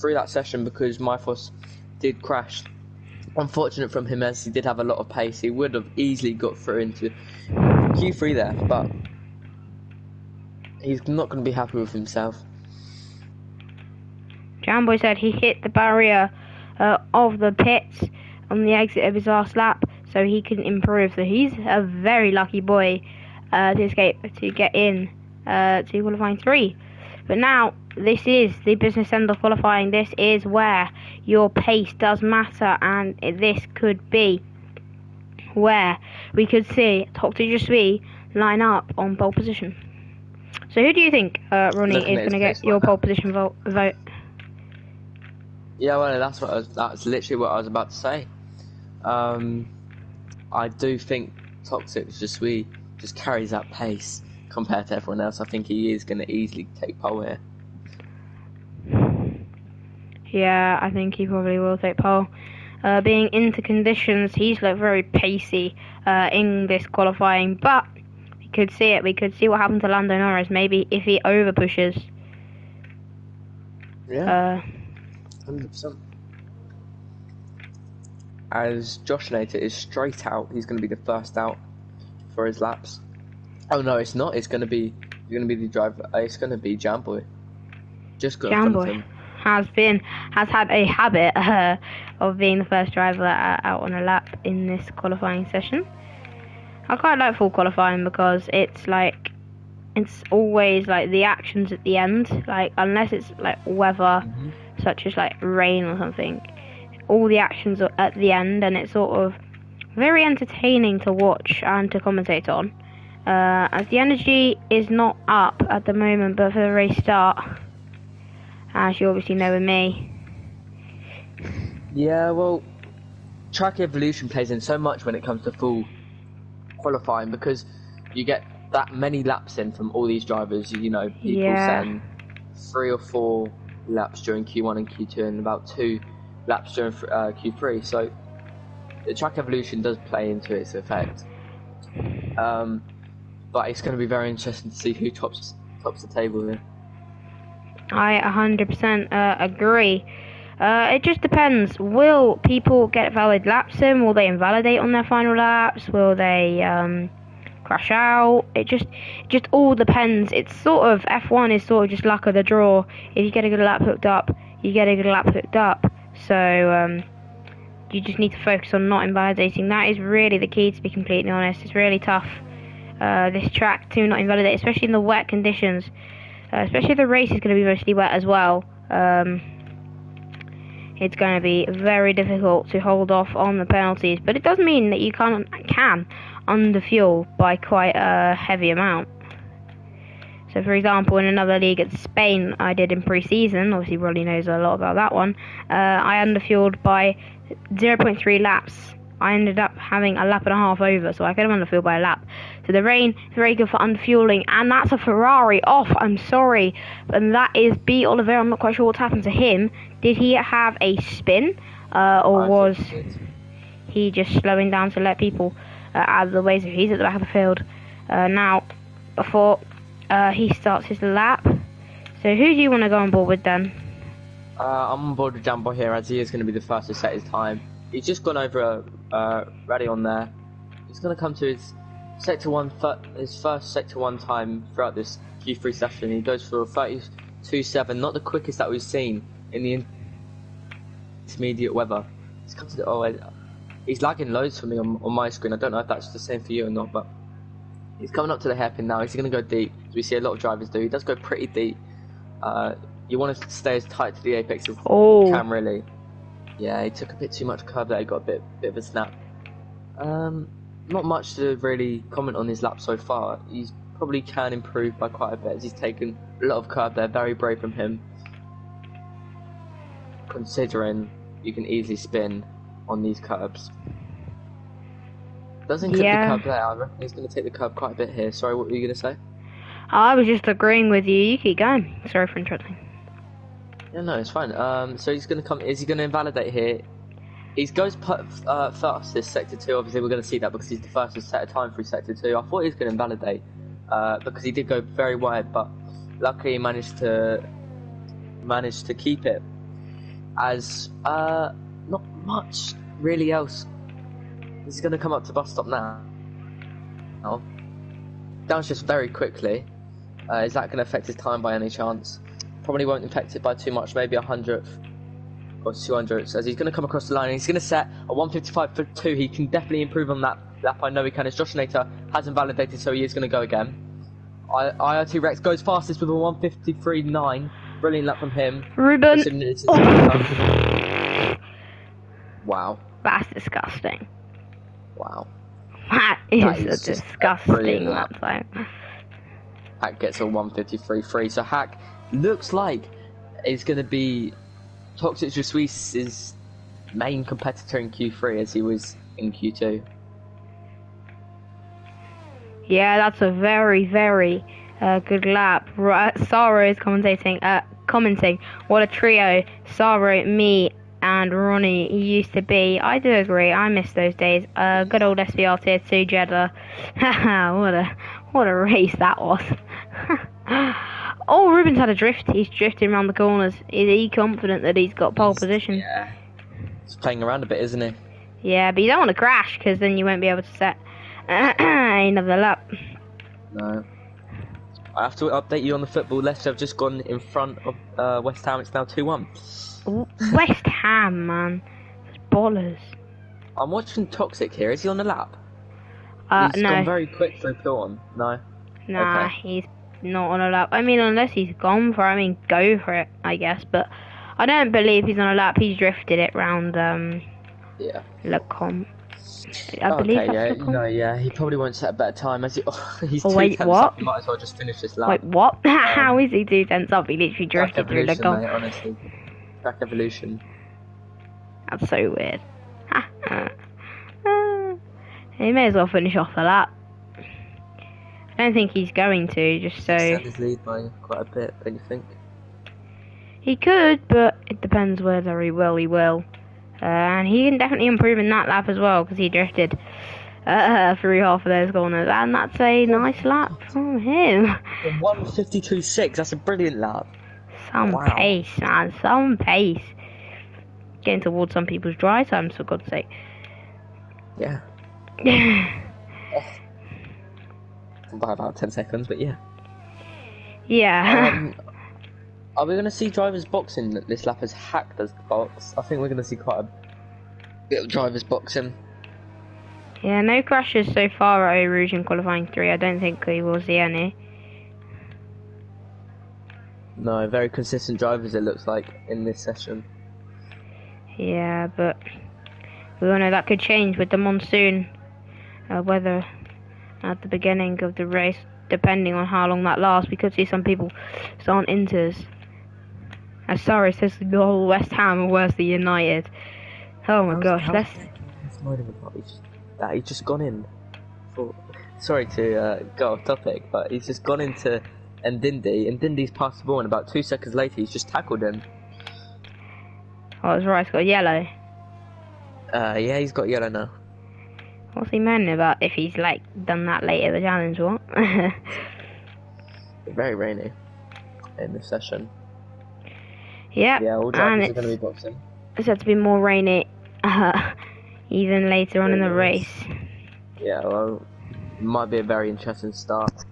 that session because Mythos did crash. Unfortunate from him as he did have a lot of pace. He would have easily got through into Q3 there, but he's not going to be happy with himself. Jamboy said he hit the barrier of the pits on the exit of his last lap, so he can improve. So he's a very lucky boy to get in to qualifying 3. But now this is the business end of qualifying. This is where your pace does matter, and this could be where we could see Dr. Jusui line up on pole position. So who do you think, Ronnie, is going to get your pole position vote? Yeah, well, that's literally what I was about to say. I do think Toxic Jusui just carries that pace compared to everyone else. I think he is going to easily take pole here. Yeah, I think he probably will take pole. Being into conditions, he's looked very pacey in this qualifying, but we could see it. We could see what happened to Lando Norris. Maybe if he over pushes. Yeah. 100%. As Josh Nater is straight out, he's going to be the first out for his laps. Oh no, it's not. It's going to be the driver. It's going to be Jamboy. Just got in front of him. Has had a habit of being the first driver out on a lap in this qualifying session. I quite like full qualifying because it's always like the actions at the end. Like unless it's like weather, such as like rain or something, all the actions are at the end, and it's sort of very entertaining to watch and to commentate on. As the energy is not up at the moment, but for the race start, as you obviously know with me. Yeah, well, track evolution plays in so much when it comes to full qualifying because you get that many laps in from all these drivers. You know, people send 3 or 4 laps during Q1 and Q2 and about 2 laps during Q3. So the track evolution does play into its effect. But it's going to be very interesting to see who tops the table here. I 100% agree. It just depends. Will people get valid laps in? Will they invalidate on their final laps? Will they crash out? It just all depends. It's sort of F1 is sort of just luck of the draw. If you get a good lap hooked up, you get a good lap hooked up. So you just need to focus on not invalidating. That is really the key, to be completely honest. It's really tough this track to not invalidate, especially in the wet conditions. Especially if the race is going to be mostly wet as well. It's going to be very difficult to hold off on the penalties, but it does mean that you can underfuel by quite a heavy amount. So for example, in another league at Spain I did in pre-season, obviously Rodney knows a lot about that one, I underfueled by 0.3 laps. I ended up having a lap and a half over, so I could have underfueled by a lap. So the rain is very good for underfueling, and that's a Ferrari off, I'm sorry. And that is B. Oliveira. I'm not quite sure what's happened to him. Did he have a spin, or was he just slowing down to let people out of the way so he's at the back of the field? Now, before he starts his lap. So who do you want to go on board with then? I'm on board with Jambo here, as he is going to be the first to set his time. He's just gone over ready on there. He's going to come to his first Sector 1 time throughout this Q3 session. He goes for a 32.7, not the quickest that we've seen in the intermediate weather. He's come to the he's lagging loads for me on my screen. I don't know if that's the same for you or not, but he's coming up to the hairpin now. He's going to go deep, as we see a lot of drivers do. He does go pretty deep. You want to stay as tight to the apex as you can, really. Yeah, he took a bit too much curve there. He got a bit of a snap. Not much to really comment on his lap so far. He's probably can improve by quite a bit, as he's taken a lot of curve there. Very brave from him, considering you can easily spin on these curbs. Doesn't clip the curb there. I reckon he's going to take the curb quite a bit here. Sorry, what were you going to say? I was just agreeing with you. You keep going. Sorry for interrupting. Yeah, no, it's fine. So he's going to come. Is he going to invalidate here? He goes fastest Sector 2. Obviously, we're going to see that because he's the first to set a time through Sector 2. I thought he was going to invalidate because he did go very wide, but luckily he managed to keep it. As not much really else. He's going to come up to bus stop now. Downshift very quickly. Is that going to affect his time by any chance? Probably won't affect it by too much, maybe 100th or 200th. As he's going to come across the line, and he's going to set a 155.2. He can definitely improve on that lap. I know he can. As Josh Nater hasn't validated, so he is going to go again. IR2 Rex goes fastest with a 153.9. Brilliant lap from him. Ruben. Wow. That's disgusting. Wow. That is a disgusting lap time. Hack gets a 153.3. So Hack looks like is going to be Toxic Suisse's main competitor in Q3 as he was in Q2. Yeah, that's a very, very good lap. Saro is commenting. What a trio Saro, me, and Ronnie used to be. I do agree. I miss those days. Good old SVR Tier 2 Jeddah. what a race that was. Oh, Ruben's had a drift. He's drifting around the corners. Is he confident that he's got pole position? Yeah. He's playing around a bit, isn't he? Yeah, but you don't want to crash because then you won't be able to set another lap. No. I have to update you on the football. Leicester have just gone in front of West Ham. It's now 2-1. West Ham, man. It's ballers. I'm watching Toxic here. Is he on the lap? He's no. gone very quick through Pilon. No? Nah, okay. He's not on a lap. I mean, unless he's gone for it, go for it, I guess. But I don't believe he's on a lap. He's drifted it round, yeah. Lecom. I believe that's Lecom. No, yeah, he probably won't set a better time as he's wait, what? Up. He might as well just finish this lap. Wait, what? How is he 2 tenths up? He literally drifted through Lecom. Mate, honestly. Track evolution. That's so weird. He may as well finish off the lap. I don't think he's going to, just so... Extend his lead by quite a bit, don't you think? He could, but it depends whether he will. And he can definitely improve in that lap as well, because he drifted through half of those corners. And that's a nice lap from him. 152.6, that's a brilliant lap. Some pace, man, some pace. Getting towards some people's dry times, for God's sake. Yeah. By about 10 seconds, but yeah. Yeah. Are we going to see drivers boxing this lap as Hack does the box? I think we're going to see quite a bit of drivers boxing. Yeah, no crashes so far at Eau Rouge in qualifying 3. I don't think we will see any. No, very consistent drivers it looks like in this session. Yeah, but we all know that could change with the monsoon weather at the beginning of the race. Depending on how long that lasts, we could see some people start inters. As sorry, says the whole West Ham are worse than United. Oh my gosh, that's... He's just gone in. Sorry to go off topic, but he's just gone into Ndindi, and Ndindi's passed the ball, and about 2 seconds later he's just tackled him. Oh, that's right, he's got yellow. Yeah, he's got yellow now. What's he moaning about if he's, like, done that late at the challenge, what? Very rainy in this session. Yep, yeah, all drivers are going to be boxing. It's said to be more rainy even later on in the race. Yeah, well, it might be a very interesting start.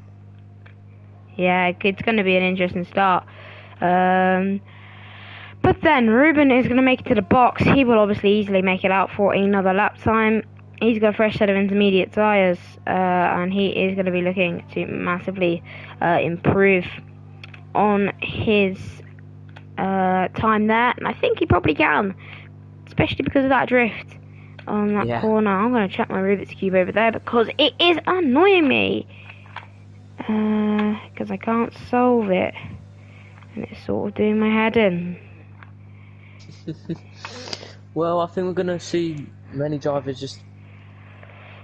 Yeah, it's going to be an interesting start. But then, Ruben is going to make it to the box. He will obviously easily make it out for another lap time. He's got a fresh set of intermediate tyres, and he is going to be looking to massively improve on his time there. And I think he probably can, especially because of that drift on that corner. I'm going to check my Rubik's Cube over there because it is annoying me. Because I can't solve it. And it's sort of doing my head in. Well, I think we're going to see many drivers just...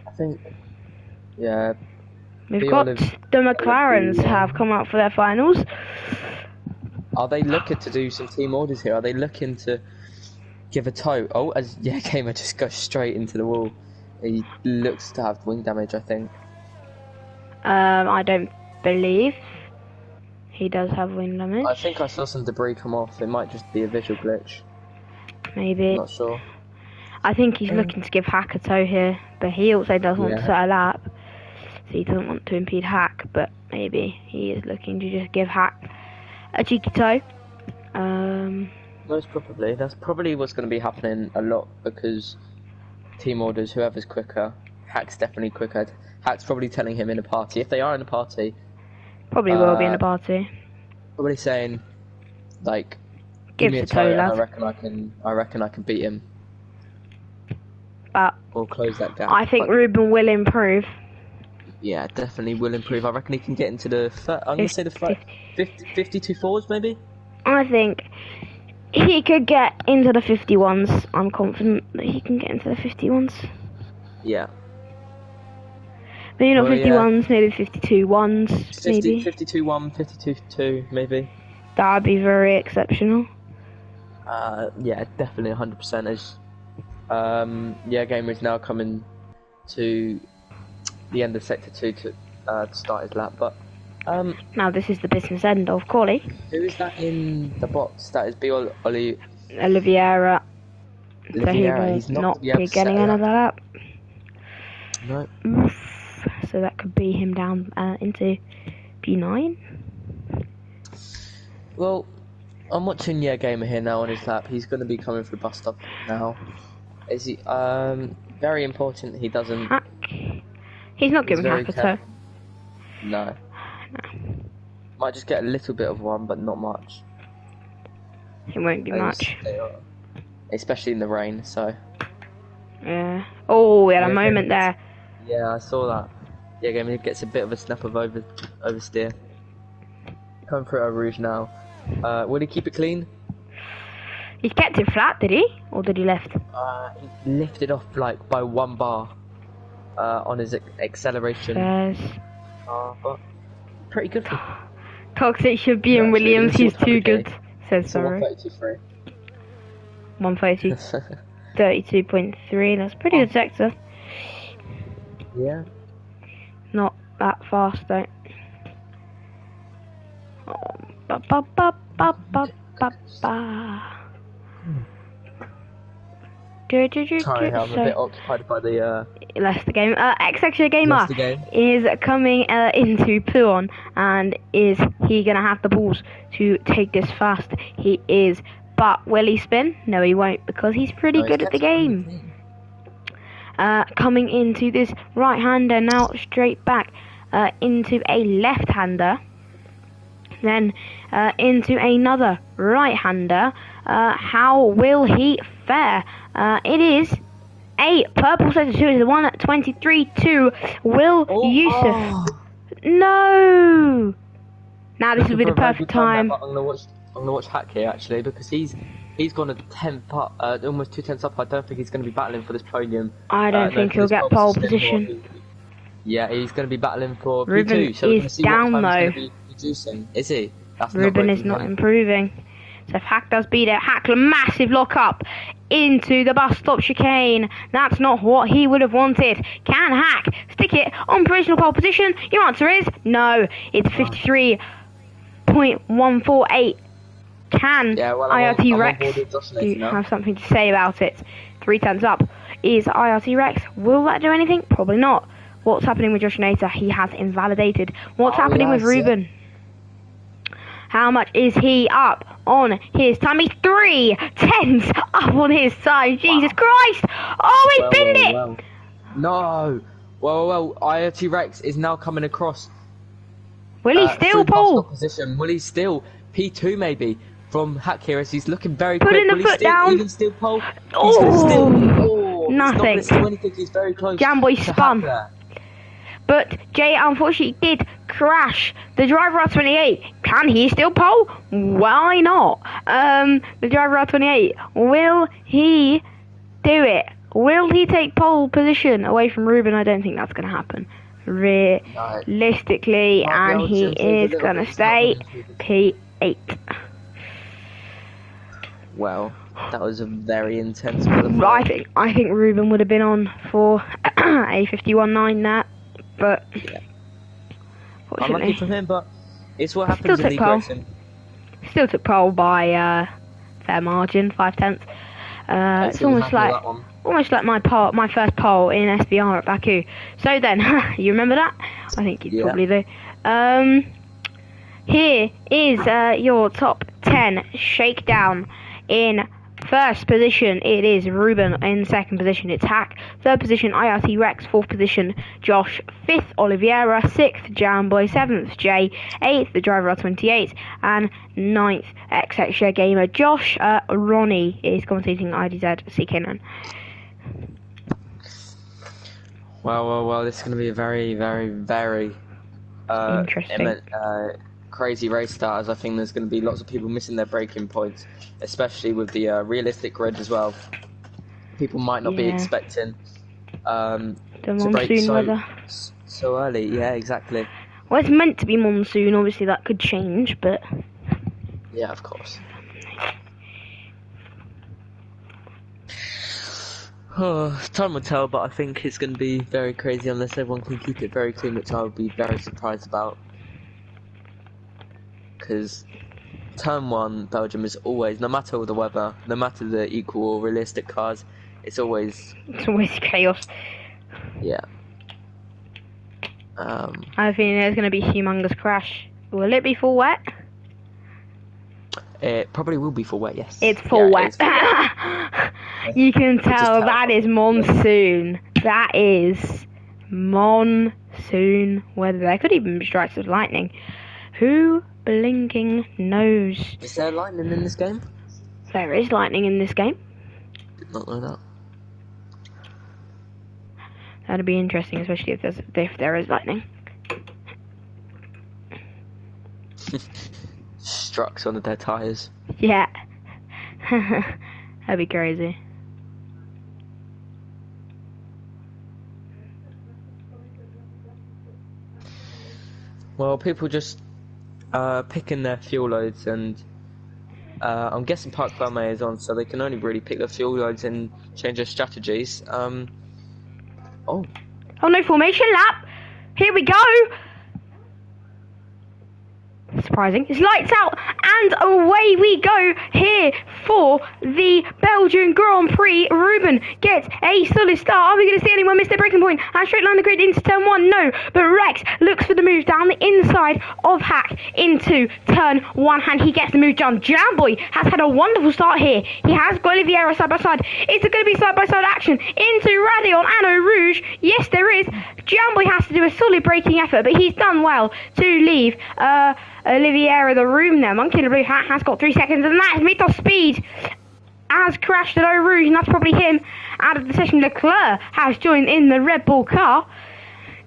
I think... Yeah. We've got the McLarens have come out for their finals. Are they looking to do some team orders here? Are they looking to give a tow? Oh, as Gamer just goes straight into the wall. He looks to have wing damage, I think. I don't believe He does have wing damage. I think I saw some debris come off. It might just be a visual glitch. Maybe. Not sure. I think he's looking to give Hack a tow here, but he also does want to set a lap. So he doesn't want to impede Hack, but maybe he is looking to just give Hack a cheeky tow. Most probably. That's probably what's going to be happening a lot because team orders, whoever's quicker. Hack's definitely quicker. Hack's probably telling him in a party. If they are in a party, probably will be in a party. Probably saying, like, give me a tow, lad. I reckon I can beat him. But or close that gap. I think Ruben will improve. Yeah, definitely will improve. I reckon he can get into the. I'm gonna say the 52 fours maybe. I think he could get into the 51s. I'm confident that he can get into the 51s. Yeah. Maybe not 51s, maybe 52 ones, 50, maybe. 52 1, 52 2, maybe. That would be very exceptional. Yeah, definitely 100%. As Gamer is now coming to the end of sector 2 to start his lap, but now this is the business end of Corley. Who is that in the box? That is Oliveira. So he will he's not be getting another lap. No. So that could be him down into P9. Well, I'm watching Gamer here now on his lap. He's going to be coming through bus stop now. Is he? Very important. He doesn't. Hack. He's not giving Hack a tow. No. Might just get a little bit of one, but not much. It won't be much. Especially in the rain. So. Yeah. Oh, we had a moment there. Yeah, I saw that. Gamer gets a bit of a snap of oversteer. Coming through our Rouge now. Will he keep it clean? He kept it flat, did he? Or did he lift? He lifted off like by 1 bar on his acceleration. Yes. But pretty good. Toxic should be in Williams. He's too good. Says sorry. 132.3. 132. 32.3. That's pretty good sector. Yeah. Not that fast though. Sorry, I'm a bit occupied by the Leicester game. X-Extra Gamer is coming into Puon, and is he gonna have the balls to take this fast? He is, but will he spin? No, he won't, because he's pretty good at the game. Coming into this right-hander now, straight back into a left-hander, then into another right-hander. How will he fare? It is a purple sector 2. Is the one at 23.2. Will Yusuf? Oh. No. Now this will be the perfect time. I'm gonna watch Hack here actually, because he's gone a 10th up, almost 2 tenths up. I don't think he's going to be battling for this podium. I don't think he'll get pole position. Yeah, he's going to be battling for Ruben P2. So is down though. Is he? That's Ruben is not improving. So if Hack does beat it, Hack massive lock up into the bus stop chicane. That's not what he would have wanted. Can Hack stick it on provisional pole position? Your answer is no. It's 53.148. Can IRT Rex have something to say about it? 3 tenths up is IRT Rex. Will that do anything? Probably not. What's happening with Josh Nater? He has invalidated. What's happening with Ruben? How much is he up on his time? He's 3 tenths up on his time. Jesus Christ! Oh, he's binned it! No! Well, IRT Rex is now coming across. Will he still pole? Position. Will he still? P2 maybe. From Hack here as he's looking very Putting quick. the foot down. Will he still pole? He's gonna still. Nothing. He's not gonna anything. He's very close. Jamboy spun. But Jay unfortunately did crash. The driver R28, can he still pole? Why not? The driver R28, will he do it? Will he take pole position away from Ruben? I don't think that's going to happen. Realistically, and he is going to stay P8. Well, that was a very intense one. I think Ruben would have been on for a 51.9 there, but unlucky for him. But It's what Still happens in took league pole. racing. Still took pole by fair margin, 5/10. It's almost like my first pole in SBR at Baku. So then, you remember that? I think you probably do. Here is your top 10 shakedown. In first position, it is Ruben. In second position, it's Hack. Third position, IRT Rex. Fourth position, Josh. Fifth, Oliveira. Sixth, Jamboy. Seventh, Jay. Eighth, the driver R28. And ninth, XX Gamer Josh. Ronnie is commentating IDZ CK9. Well, this is going to be a very, very, very interesting. Crazy race starters. I think there's going to be lots of people missing their braking points, especially with the realistic grid as well. People might not be expecting the to brake weather. so early. Yeah, exactly. Well, it's meant to be monsoon. Obviously, that could change, but yeah, of course. Time will tell, but I think it's going to be very crazy unless everyone can keep it very clean, which I would be very surprised about. Because turn 1 Belgium is always, no matter the weather, no matter the equal or realistic cars, it's always chaos. Yeah. I think there's going to be a humongous crash. Will it be full wet? It probably will be full wet, yes. It's full wet. You can tell that is monsoon. That is monsoon weather. There could even be strikes of lightning. Who blinking knows? Is there lightning in this game? There is lightning in this game. Did not know that. That'd be interesting, especially if there is lightning. Struck on their tyres. Yeah. That'd be crazy. Well, people just picking their fuel loads, and I'm guessing Park Belmay is on, so they can only really pick their fuel loads and change their strategies. Oh, no formation lap! Here we go! Surprising. It's lights out, and away we go here for the Belgian Grand Prix. Ruben gets a solid start. Are we going to see anyone miss their braking point? And straight line the grid into turn 1, no. But Rex looks for the move down the inside of Hack into turn 1, and he gets the move done. Jamboy has had a wonderful start here. He has got Oliveira side by side. Is there going to be side by side action into Radion and Eau Rouge? Yes, there is. Jamboy has to do a solid braking effort, but he's done well to leave Oliveira the room there. Monkey in the blue hat has got 3 seconds, and that is mid-off speed. Has crashed at Eau Rouge, and that's probably him out of the session. Leclerc has joined in the Red Bull car.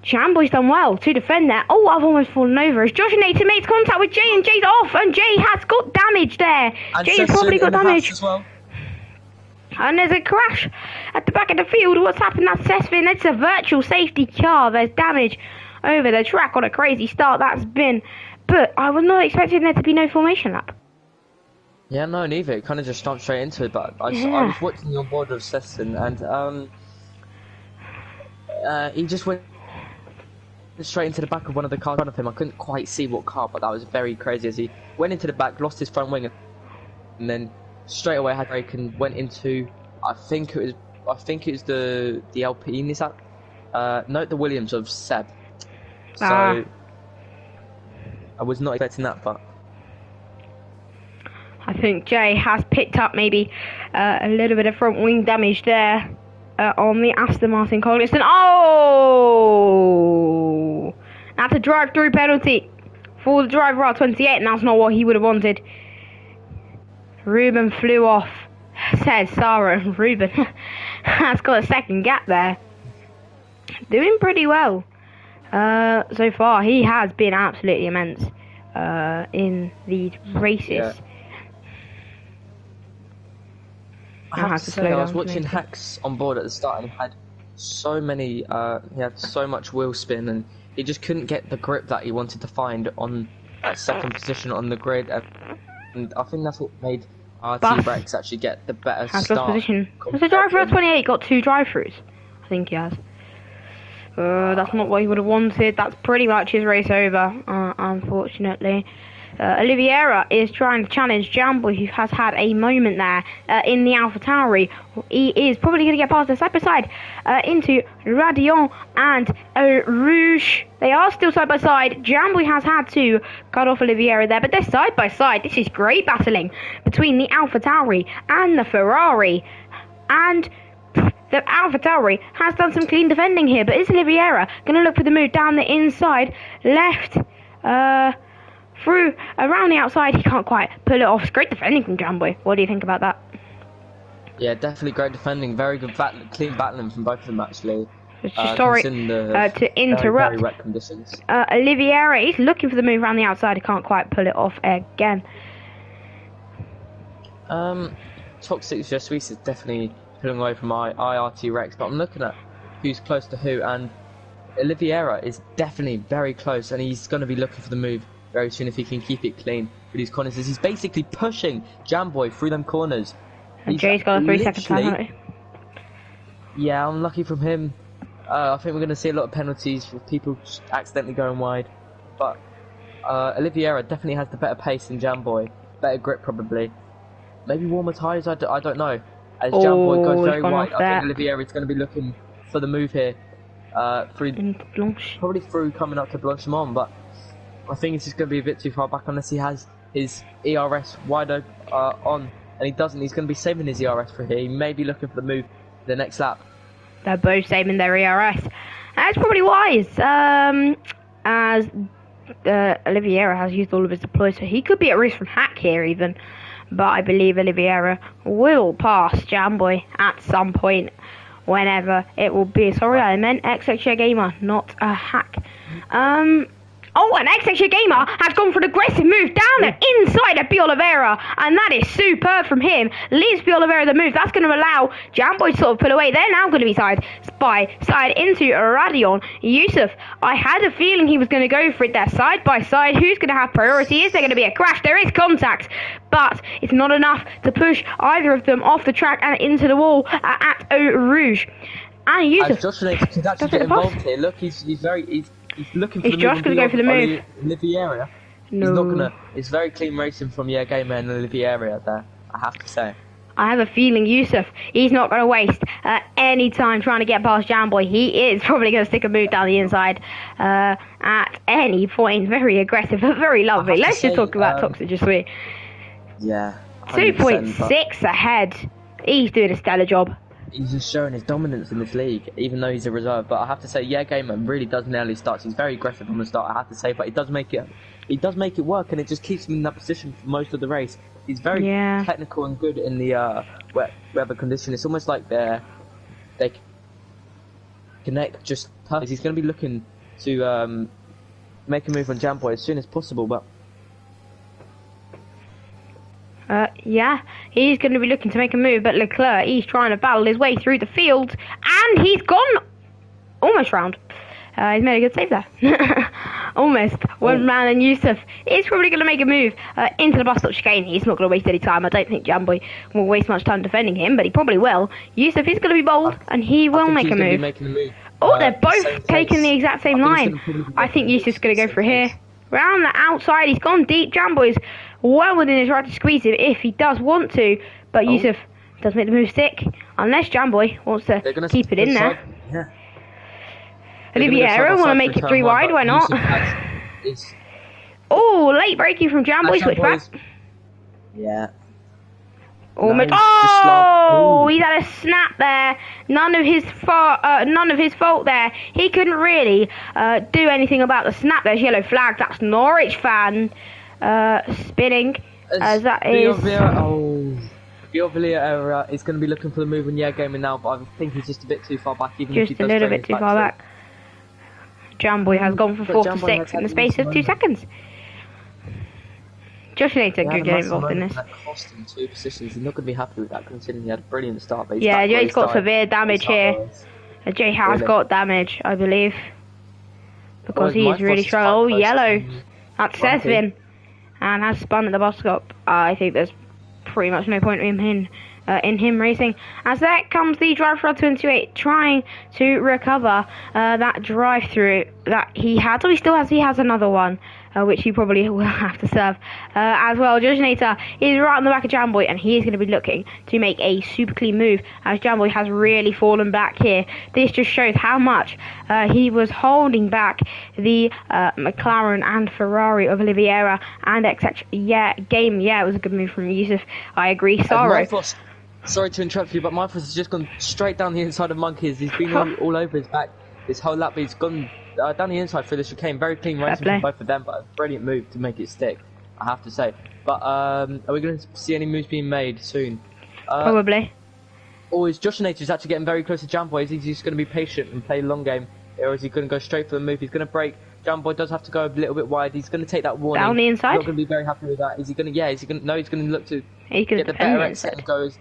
Jamboy's done well to defend there. Oh, I've almost fallen over as Josh and Nathan makes contact with Jay, and Jay's off, and Jay has got damage there. And Jay has probably got damage. As well. And there's a crash at the back of the field. What's happened? That's Sesvin. It's a virtual safety car. There's damage over the track on a crazy start that's been. But I was not expecting there to be no formation lap. Yeah, no, neither. It kind of just jumped straight into it. But I was watching the onboard of Sesvin, and he just went straight into the back of one of the cars in front of him. I couldn't quite see what car, but that was very crazy as he went into the back, lost his front wing, and then straight away had break and went into I think it was the Alpine, is that? No, the Williams of Seb. So I was not expecting that, but I think Jay has picked up maybe a little bit of front wing damage there on the Aston Martin Cognizant. Oh! That's a drive-through penalty for the driver R28, and that's not what he would have wanted. Ruben flew off, says Sarah. Ruben has got a second gap there. Doing pretty well so far. He has been absolutely immense in these races. Yeah. I have to say, I was watching Hacks on board at the start, and he had so many, he had so much wheel spin, and he just couldn't get the grip that he wanted to find on that second position on the grid, and I think that's what made T-Rex actually get the better start. Position. Has the driver 28 got 2 drive-throughs? I think he has. That's not what he would have wanted. That's pretty much his race over. unfortunately. Oliveira is trying to challenge Jamboy, who has had a moment there in the AlphaTauri. He is probably going to get past the side by side into Radion and Rouge. They are still side by side. Jamboy has had to cut off Oliveira there, but they're side by side. This is great battling between the AlphaTauri and the Ferrari. And the AlphaTauri has done some clean defending here, but is Oliveira going to look for the move down the inside, left, through, around the outside? He can't quite pull it off. It's great defending from Jamboy. What do you think about that? Yeah, definitely great defending. Very good clean battling from both of them, actually. Sorry to interrupt. Very wet conditions. Oliveira is looking for the move around the outside. He can't quite pull it off again. Toxic Je Suis is definitely pulling away from my IRT Rex, but I'm looking at who's close to who, and Oliveira is definitely very close, and he's going to be looking for the move very soon if he can keep it clean with these corners. He's basically pushing Jamboy through them corners. And Jay's got a 3 second time, hasn't he? Yeah, unlucky from him. I think we're going to see a lot of penalties for people accidentally going wide, but Oliveira definitely has the better pace than Jamboy, better grip probably. Maybe warmer tyres, I don't know. As Jamboy goes very wide, I think Oliveira is going to be looking for the move here. Probably through coming up to Blanchimont, but I think it's just going to be a bit too far back unless he has his ERS wider on, and he doesn't. He's going to be saving his ERS for here. He may be looking for the move the next lap. They're both saving their ERS. That's probably wise, as Oliveira has used all of his deploys, so he could be at risk from hack here even. But I believe Oliveira will pass Jamboy at some point, whenever it will be. Sorry, I meant XXJ Gamer, not a hack. Oh, and XXJ Gamer has gone for an aggressive move down the inside of B. Oliveira, and that is superb from him. Leaves B. Oliveira the move. That's going to allow Jamboy to sort of pull away. They're now going to be side by side into Radion. Yusuf, I had a feeling he was going to go for it there, side by side. Who's going to have priority? Is there going to be a crash? There is contact, but it's not enough to push either of them off the track and into the wall at Eau Rouge. And Yusuf, Josh could actually get involved here. Look, he's looking for the move. Is Josh going to go for the move? Oliveira. No. He's not going to. It's very clean racing from Gamer and Oliveira there, I have to say. I have a feeling Yusuf, he's not going to waste any time trying to get past Jamboy. He is probably going to stick a move down the inside at any point. Very aggressive, but very lovely. Let's just talk about Toxic Je Suis. Yeah. 2.6 ahead. He's doing a stellar job. He's just showing his dominance in this league, even though he's a reserve. But I have to say, Gamer really does nail his starts. He's very aggressive on the start, I have to say, but he does make it work, and it just keeps him in that position for most of the race. He's very technical and good in the weather condition. It's almost like they connect just perfect. He's going to be looking to make a move on Jamboy as soon as possible, but yeah, he's going to be looking to make a move, but Leclerc, he's trying to battle his way through the field, and he's gone almost round. He's made a good save there. Almost. One man, and Yusuf is probably going to make a move into the bus stop chicane. He's not going to waste any time. I don't think Jamboy will waste much time defending him, but he probably will. Yusuf is going to be bold, and he will make a move. Oh, they're both taking the exact same line. I think Yusuf's going to go for here. Round the outside, he's gone deep. Jamboy's well within his right to squeeze him if he does want to, but Yusuf does make the move stick, unless Jamboy wants to keep it in there. Yeah. Oliveira want to make it 3 wide, why not? Oh, late braking from Jamboy, switch back. Yeah. Almost. Oh, he's had a snap there. None of his fault there. He couldn't really do anything about the snap. There's yellow flag. That's Norwich fan spinning. As that is. Oliveira is going to be looking for the move in Gaming now, but I think he's just a bit too far back. Even if he does a little bit too far back. Jamboy has gone from 4 to 6 in the space of 2 seconds. Josh Nater could get involved in this. That cost him 2 positions. He's not going to be happy with that, considering he had a brilliant start. But yeah, Jay's got severe damage here. Jay has got damage, I believe, because he's really strong. Oh, yellow. That's Sesvin, and has spun at the bus stop. I think there's pretty much no point in him racing. As that comes the drive for R28, trying to recover that drive through that he had. Oh, he has another one. which he probably will have to serve as well. Judgenator is right on the back of Jamboy, and he is going to be looking to make a super clean move, as Jamboy has really fallen back here. This just shows how much he was holding back the McLaren and Ferrari of Oliveira and etc. Game. Yeah, it was a good move from Yusuf. I agree. Sorry to interrupt you, but Mythos has just gone straight down the inside of Monkeys. He's been all over his back this whole lap. He's gone down the inside through the chicane. Very clean racing from both of them, but a brilliant move to make it stick, I have to say. But are we going to see any moves being made soon? Probably. Or is Judgenator actually getting very close to Jamboy? Is he just going to be patient and play long game? Or is he going to go straight for the move? He's going to break. Jamboy does have to go a little bit wide. He's going to take that warning. Down the inside? He's not going to be very happy with that. Is he going to... Yeah, he's going to look to get the better exit and go as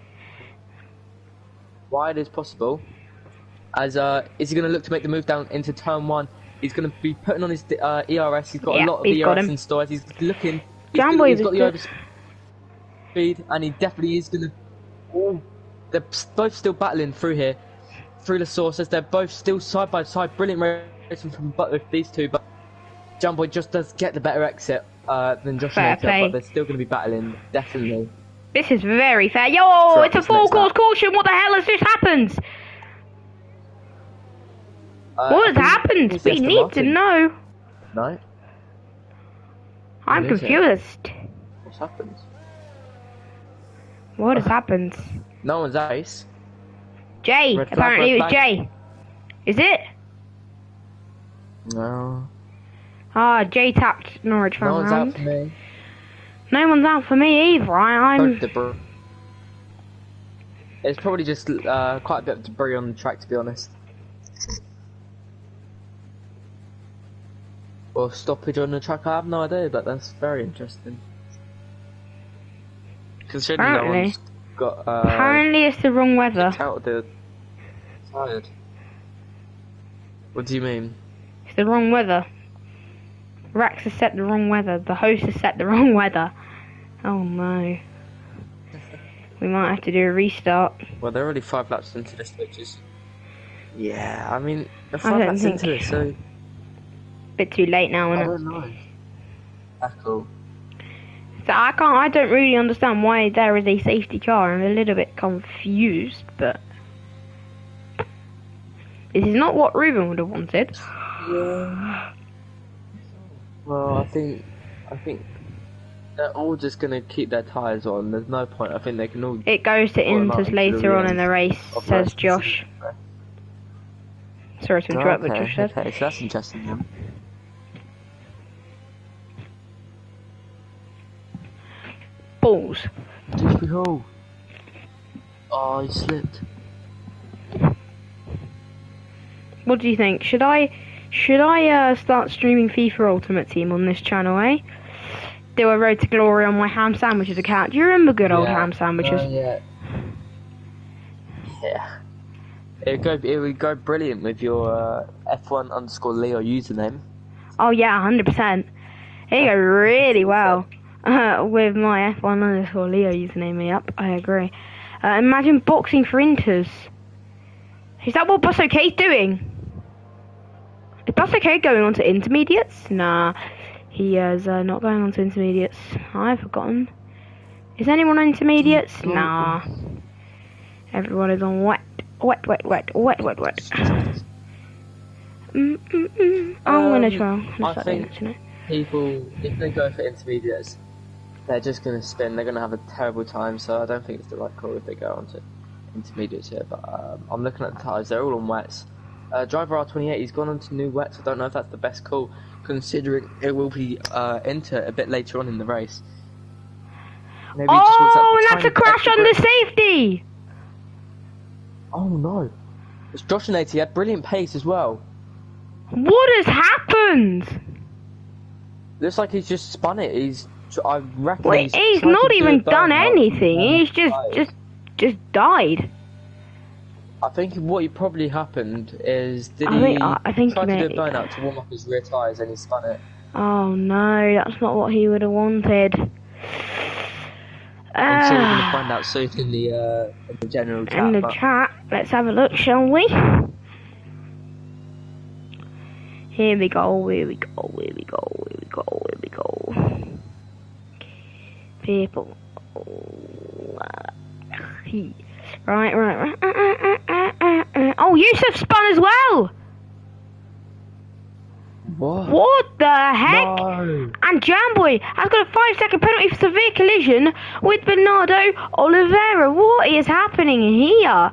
wide as possible. As is he going to look to make the move down into turn 1? He's going to be putting on his ERS. He's got a lot of ERS in store. He's looking. He's got the overspeed, and he definitely is going to. Oh, they're both still battling through here, through the sources. They're both still side by side. Brilliant racing from both these two, but Jamboy just does get the better exit than Judgenator, but they're still going to be battling, definitely. This is very fair. Yo, it's a full course caution. What the hell has just happened? What has happened? We need to know. No. I'm confused. What's happened? What has happened? No one's ace. Jay. Apparently it was Jay. Is it? No. Ah, Jay tapped Norwich for No one's out for me. No one's out for me either. I'm. It's probably just quite a bit of debris on the track, to be honest. Or stoppage on the track, I have no idea, but that's very interesting. Considering no one's got. Apparently, it's the wrong weather. Out of the tired. What do you mean? It's the wrong weather. Rax has set the wrong weather. The host has set the wrong weather. Oh no. We might have to do a restart. Well, they're already 5 laps into this, which is... Yeah, I mean, they're 5 laps into it, so... Bit too late now, isn't it? I don't know. That's cool. So I don't really understand why there is a safety car. I'm a little bit confused, but... This is not what Ruben would have wanted. Yeah. Well, I think they're all just gonna keep their tyres on. There's no point. I think they can all. It goes to Inters later on in the race, says Josh. Sorry to interrupt, what Josh said. Okay, so that's interesting. Then. Balls. Just behold. Oh, he slipped. What do you think? Should I start streaming FIFA Ultimate Team on this channel, eh? Do a Road to Glory on my ham sandwiches account. Do you remember good old ham sandwiches? Yeah. It would go brilliant with your F1_Leo username. Oh yeah, 100%. It go really well with my F1_Leo username. Yep, I agree. Imagine boxing for Inters. Is that what Bus OK's doing? Is Bus OK going on to intermediates? Nah, he is not going on to intermediates. I've forgotten. Is anyone on intermediates? Nah. Everyone is on wet. I'm gonna try. I think people, if they go for intermediates, they're just gonna spin. They're gonna have a terrible time. So I don't think it's the right call if they go on to intermediates here. But I'm looking at the tyres. They're all on wets. Driver R28, he's gone on to new wets. I don't know if that's the best call, considering it will be enter a bit later on in the race. Maybe that's a crash on the safety! Oh no. It's Judgenator, he had brilliant pace as well. What has happened? Looks like he's just spun it. I reckon he's not even done anything. He's just died. I think what probably happened is I think tried to do a burnout to warm up his rear tyres and he spun it. Oh no, that's not what he would have wanted. I'm sure we're going to find out soon in the general chat. In the chat, let's have a look, shall we? Here we go, here we go, here we go, here we go, here we people. Right. Oh, Yusuf spun as well. What the heck? No. And Jamboy has got a 5-second penalty for severe collision with Bernardo Oliveira. What is happening here?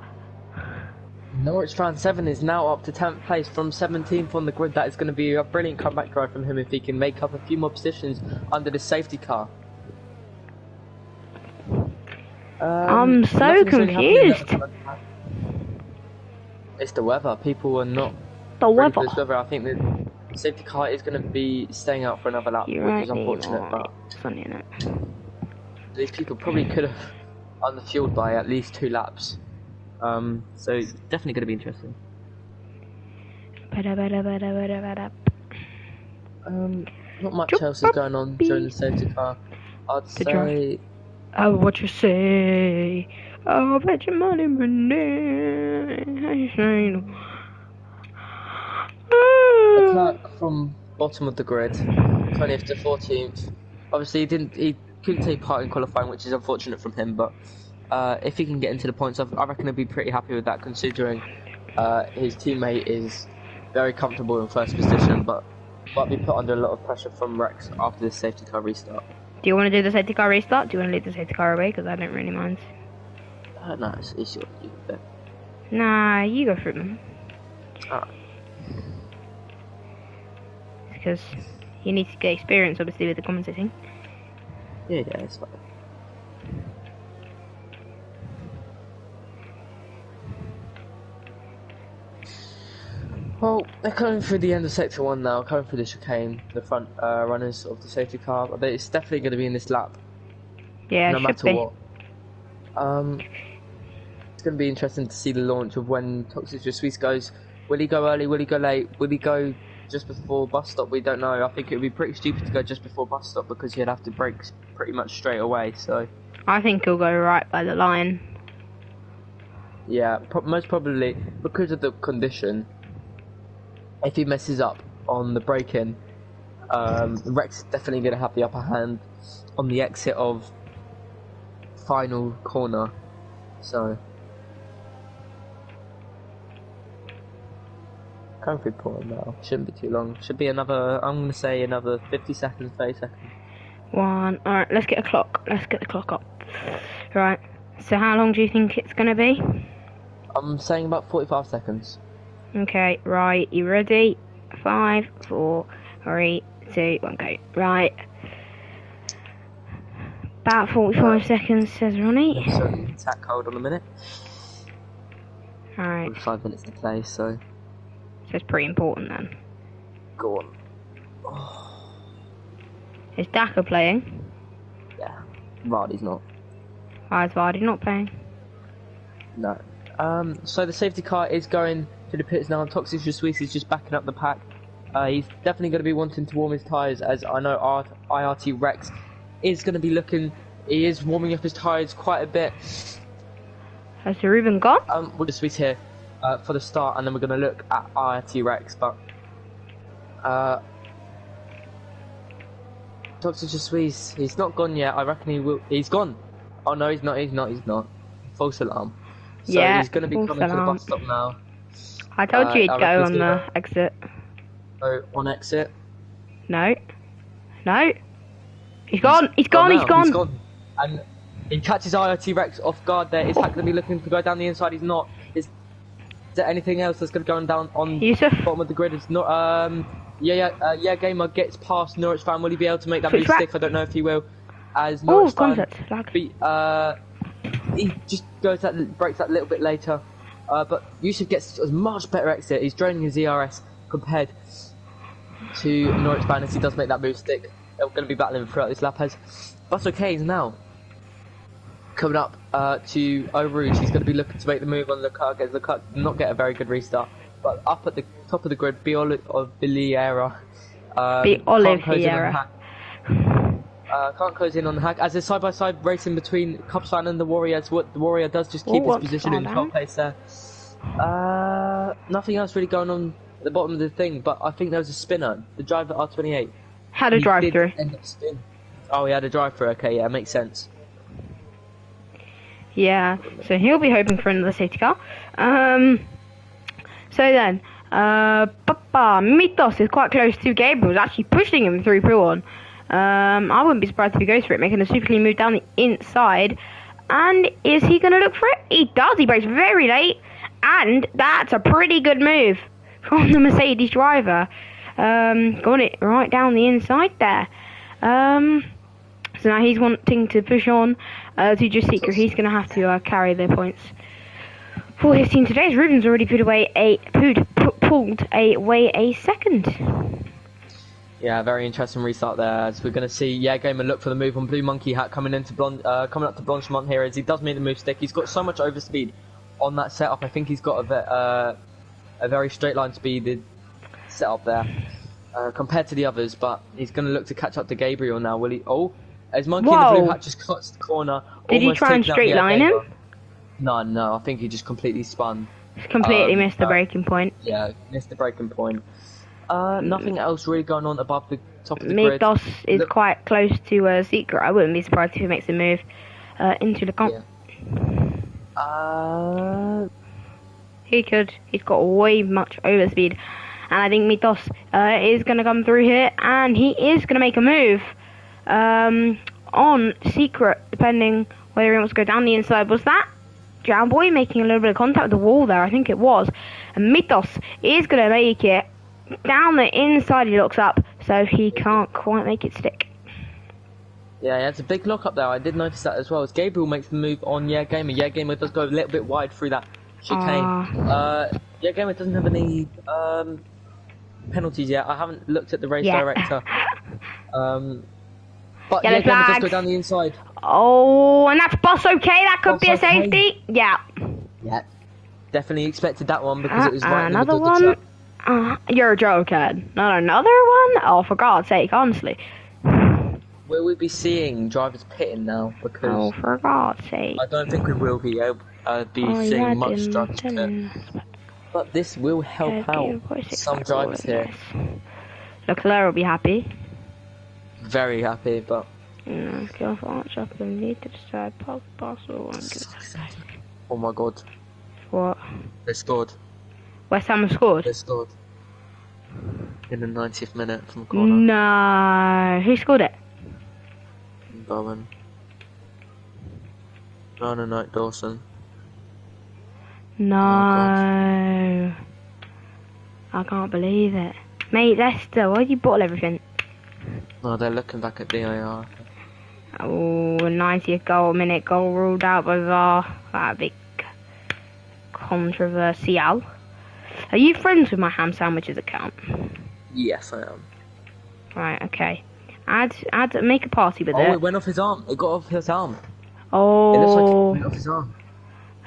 Norwich fan 7 is now up to 10th place from 17th on the grid. That is going to be a brilliant comeback drive from him if he can make up a few more positions under the safety car. I'm so confused. It's the weather. People are not The ready for weather. this weather. I think the safety car is going to be staying out for another lap, You're which right, is unfortunate. But it's funny, isn't it? these people probably could have underfueled by at least 2 laps. So it's definitely going to be interesting. Not much else is going on during the safety car. I'd say. Oh, what you say? Oh, bet your money, Leclerc from bottom of the grid, 20th to 14th. Obviously, he couldn't take part in qualifying, which is unfortunate from him. But if he can get into the points, I reckon he'll be pretty happy with that, considering his teammate is very comfortable in first position, but might be put under a lot of pressure from Rex after this safety car restart. Do you want to do the safety car restart? Do you want to leave the safety car away? Because I don't really mind. No, it's your bet. Nah, you go through them. Alright. Because you need to get experience, obviously, with the commentating. Yeah, it's fine. Well, they're coming through the end of Sector 1 now, coming through the chicane, the front runners of the safety car. But it's definitely going to be in this lap, Yeah, no it matter should be. what. It's going to be interesting to see the launch of when Toxic Suisse goes. Will he go early? Will he go late? Will he go just before bus stop? We don't know. I think it would be pretty stupid to go just before bus stop because he'd have to brake pretty much straight away. So I think he'll go right by the line. yeah, most probably because of the condition. If he messes up on the braking, Rex is definitely going to have the upper hand on the exit of final corner. So, going through point now. Shouldn't be too long. Should be another, I'm going to say another 50 seconds, 30 seconds. Alright, let's get a clock. Let's get the clock up. Right, so how long do you think it's going to be? I'm saying about 45 seconds. Okay, right, you ready? 5, 4, 3, 2, 1, go. Right. About 45 seconds, says Ronnie. So, attack hold on a minute. Alright, 5 minutes to play, so so it's pretty important then. go on. Is Daka playing? Yeah, Vardy's not. Why is Vardy not playing? No. So the safety car is going to the pits now. Toxic Suisse is just backing up the pack. He's definitely going to be wanting to warm his tyres, as I know IRT Rex is going to be looking. He is warming up his tyres quite a bit. Has the Ruben gone? We'll just Suisse here for the start, and then we're going to look at IRT Rex. But Toxic Suisse, he's not gone yet. I reckon he will. He's gone. Oh no, he's not. He's not. False alarm. So Yeah, he's going to be false coming to the alarm. bus stop now. I told you he'd I go reckon on he's the gonna- exit. So on exit. No. No. He's gone. He's gone. now, He's gone. He's gone. And he catches IoT Rex off guard there. Is Hack going to be looking to go down the inside? He's not. Is there anything else that's going to go down on Yusuf. the bottom of the grid? It's not. Gamer gets past Norwich fan. Will he be able to make that Switch move back. stick? I don't know if he will. As Oh, Norwich fan contact. Lag. he just breaks that little bit later. But Yusuf gets a much better exit. He's draining his ERS compared to Norwich fan as he does make that move stick. They're going to be battling throughout this lap as Buster Kane now coming up to Eau Rouge. He's going to be looking to make the move on Leclerc. As Leclerc did not get a very good restart. But up at the top of the grid, Oliveira. Oliveira. Can't close in on the Hack as a side-by-side racing between Cupsfan and the Warriors. What the Warrior does just keep his what's position in that 12th place there. Nothing else really going on at the bottom of the thing, but I think there was a spinner. The driver R28. Had a He drive did through. End up spinning. Oh, he had a drive-through. Okay, yeah, makes sense. Yeah, so he'll be hoping for another safety car. So then, Mitos is quite close to Gabriel, actually pushing him through Puon. I wouldn't be surprised if he goes for it, making a super clean move down the inside. And is he going to look for it? He does, he brakes very late. And that's a pretty good move from the Mercedes driver. Got it right down the inside there. So now he's wanting to push on to just secret. He's going to have to carry the points for his team today. As Ruben's already pulled away a second. Yeah, very interesting restart there. As we're going to see, yeah, Gamer look for the move on Blue Monkey Hat coming up to Blanchemont here as he does make the move stick. He's got so much overspeed on that setup. I think he's got a very straight line speed setup there compared to the others, but he's going to look to catch up to Gabriel now. Will he? Oh, as Monkey in the Blue Hat just cuts the corner. Did he try and straight line him? No, I think he just completely spun. Completely missed the braking point. Yeah, missed the braking point. Nothing else really going on above the top of the grid. Mitos is quite close to Secret. I wouldn't be surprised if he makes a move into the comp. Yeah. He could. He's got way much overspeed. And I think Mitos is going to come through here. And he is going to make a move on Secret, depending whether he wants to go down the inside. Was that Drown Boy making a little bit of contact with the wall there? I think it was. And Mitos is going to make it down the inside. He looks up, so he can't quite make it stick. Yeah, it's a big lock up there. I did notice that as well. As Gabriel makes the move on Gamer. Gamer does go a little bit wide through that chicane. Gamer doesn't have any penalties yet. I haven't looked at the race director. But Gamer does go down the inside. Oh, and that's boss okay. That could be a safety. Yeah. Yeah. Definitely expected that one because it was right in the another middle of the one. track. You're joking. Not another one? Oh, for God's sake, honestly. Will we be seeing drivers pitting now? Because oh, for God's sake. I don't think we will be seeing much drivers pit. But this will help out some drivers here. Leclerc will be happy. Very happy, but... No, go for arch up and need to decide possible. Oh my God. What? They scored. West Ham have scored? They scored. In the 90th minute from the corner. No. Who scored it? Bowen. No, Dawson. No. Oh, I can't believe it. Mate, Leicester, why'd you bottle everything? No, they're looking back at VAR. Oh, 90th minute goal ruled out by VAR. That big controversial. Are you friends with my ham sandwiches account? Yes, I am. Right, okay. Make a party with it. Oh, it went off his arm. It got off his arm. Oh. It looks like it went off his arm.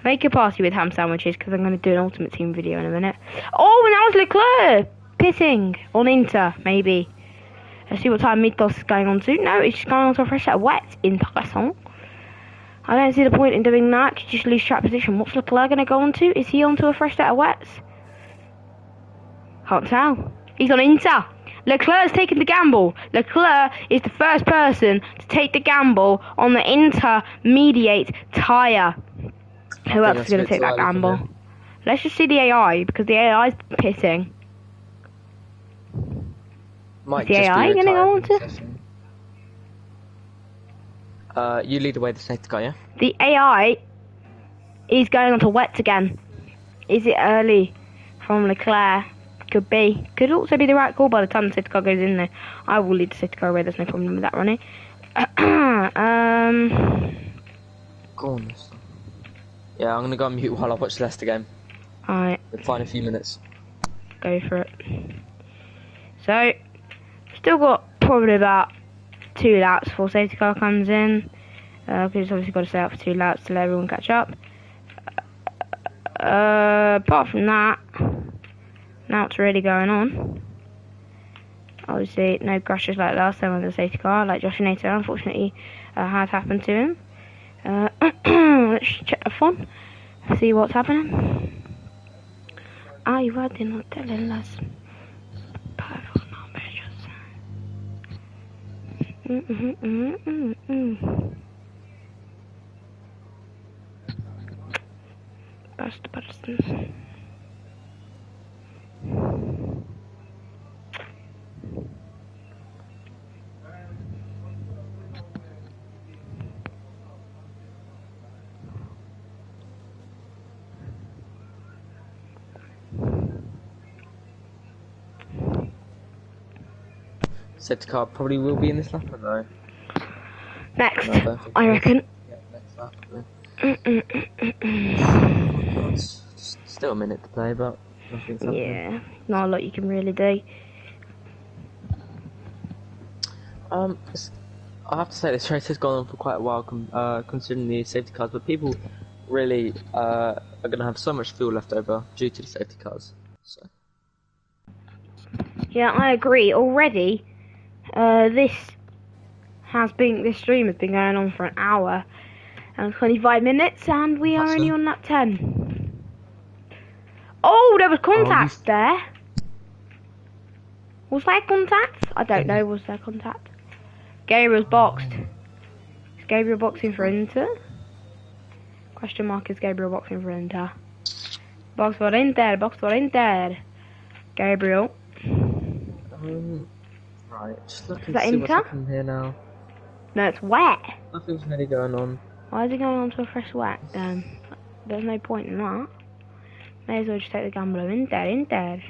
Make a party with ham sandwiches because I'm going to do an Ultimate Team video in a minute. Oh, and that was Leclerc pitting on Inter, maybe. Let's see what time Mitos is going on to. No, it's just going on to a fresh set of wets. Interessant. I don't see the point in doing that. You just lose track position. What's Leclerc going to go on to? Is he on to a fresh set of wets? Can't tell. He's on Inter. Leclerc's taken the gamble. Leclerc is the first person to take the gamble on the intermediate tyre. Who else is going to take that gamble? Let's just see the AI, because the AI is pitting. Might is the AI going to go on to? You lead the way the safety car, yeah? The AI is going on to wets again. Is it early from Leclerc? Could be. Could also be the right call by the time the safety car goes in there. I will lead the safety car away, there's no problem with that, Ronnie. Go on. Yeah, I'm going to go on mute while I watch the Leicester game. Alright. We'll find a few minutes. Go for it. So, still got probably about 2 laps before safety car comes in. Because it's obviously got to stay out for 2 laps to let everyone catch up. Apart from that, now it's really going on. Obviously, no crashes like last time with the safety car, like Josh Nato, unfortunately, has happened to him. Let's check the phone, see what's happening. You did not telling us. Bastard. Safety car probably will be in this lap, or no? Next, No, I don't think I so. reckon. Yeah, next lap. Still a minute to play, but nothing's happening. Yeah, not a lot you can really do. I have to say this race has gone on for quite a while, considering the safety cars, but people really are going to have so much fuel left over due to the safety cars. So. Yeah, I agree. Already, this stream has been going on for an hour and 25 minutes, and we are only on lap 10. Oh, there was contact there. Was there contact? I don't know. Was there contact? Gabriel's boxed. Is Gabriel boxing for Inter? Question mark, is Gabriel boxing for Inter? Box for Inter. Gabriel. Right, just look Is and that see what's Inter? happening here now. No, it's wet. Nothing's really going on. Why is he going on to a fresh wet? There's no point in that. May as well just take the gamble of Inter.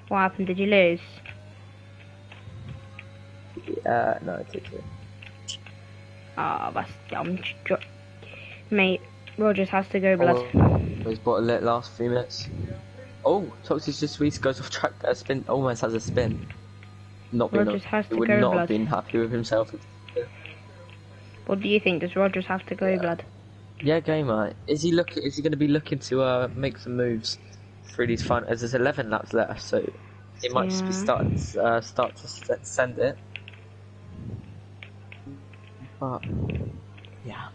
What happened? Did you lose? No, it's okay. That's dumb. Mate, Rogers has to go, blood. He's bought a last few minutes. Oh, Toxic just Sweet goes off track. A spin, almost has a spin. Rogers has to he would go, not blood. have been happy with himself. What do you think? Does Rogers have to go, blood? Yeah, gamer. Is he going to be looking to make some moves through these final? As there's 11 laps left, so he might just be start to send it. But yeah.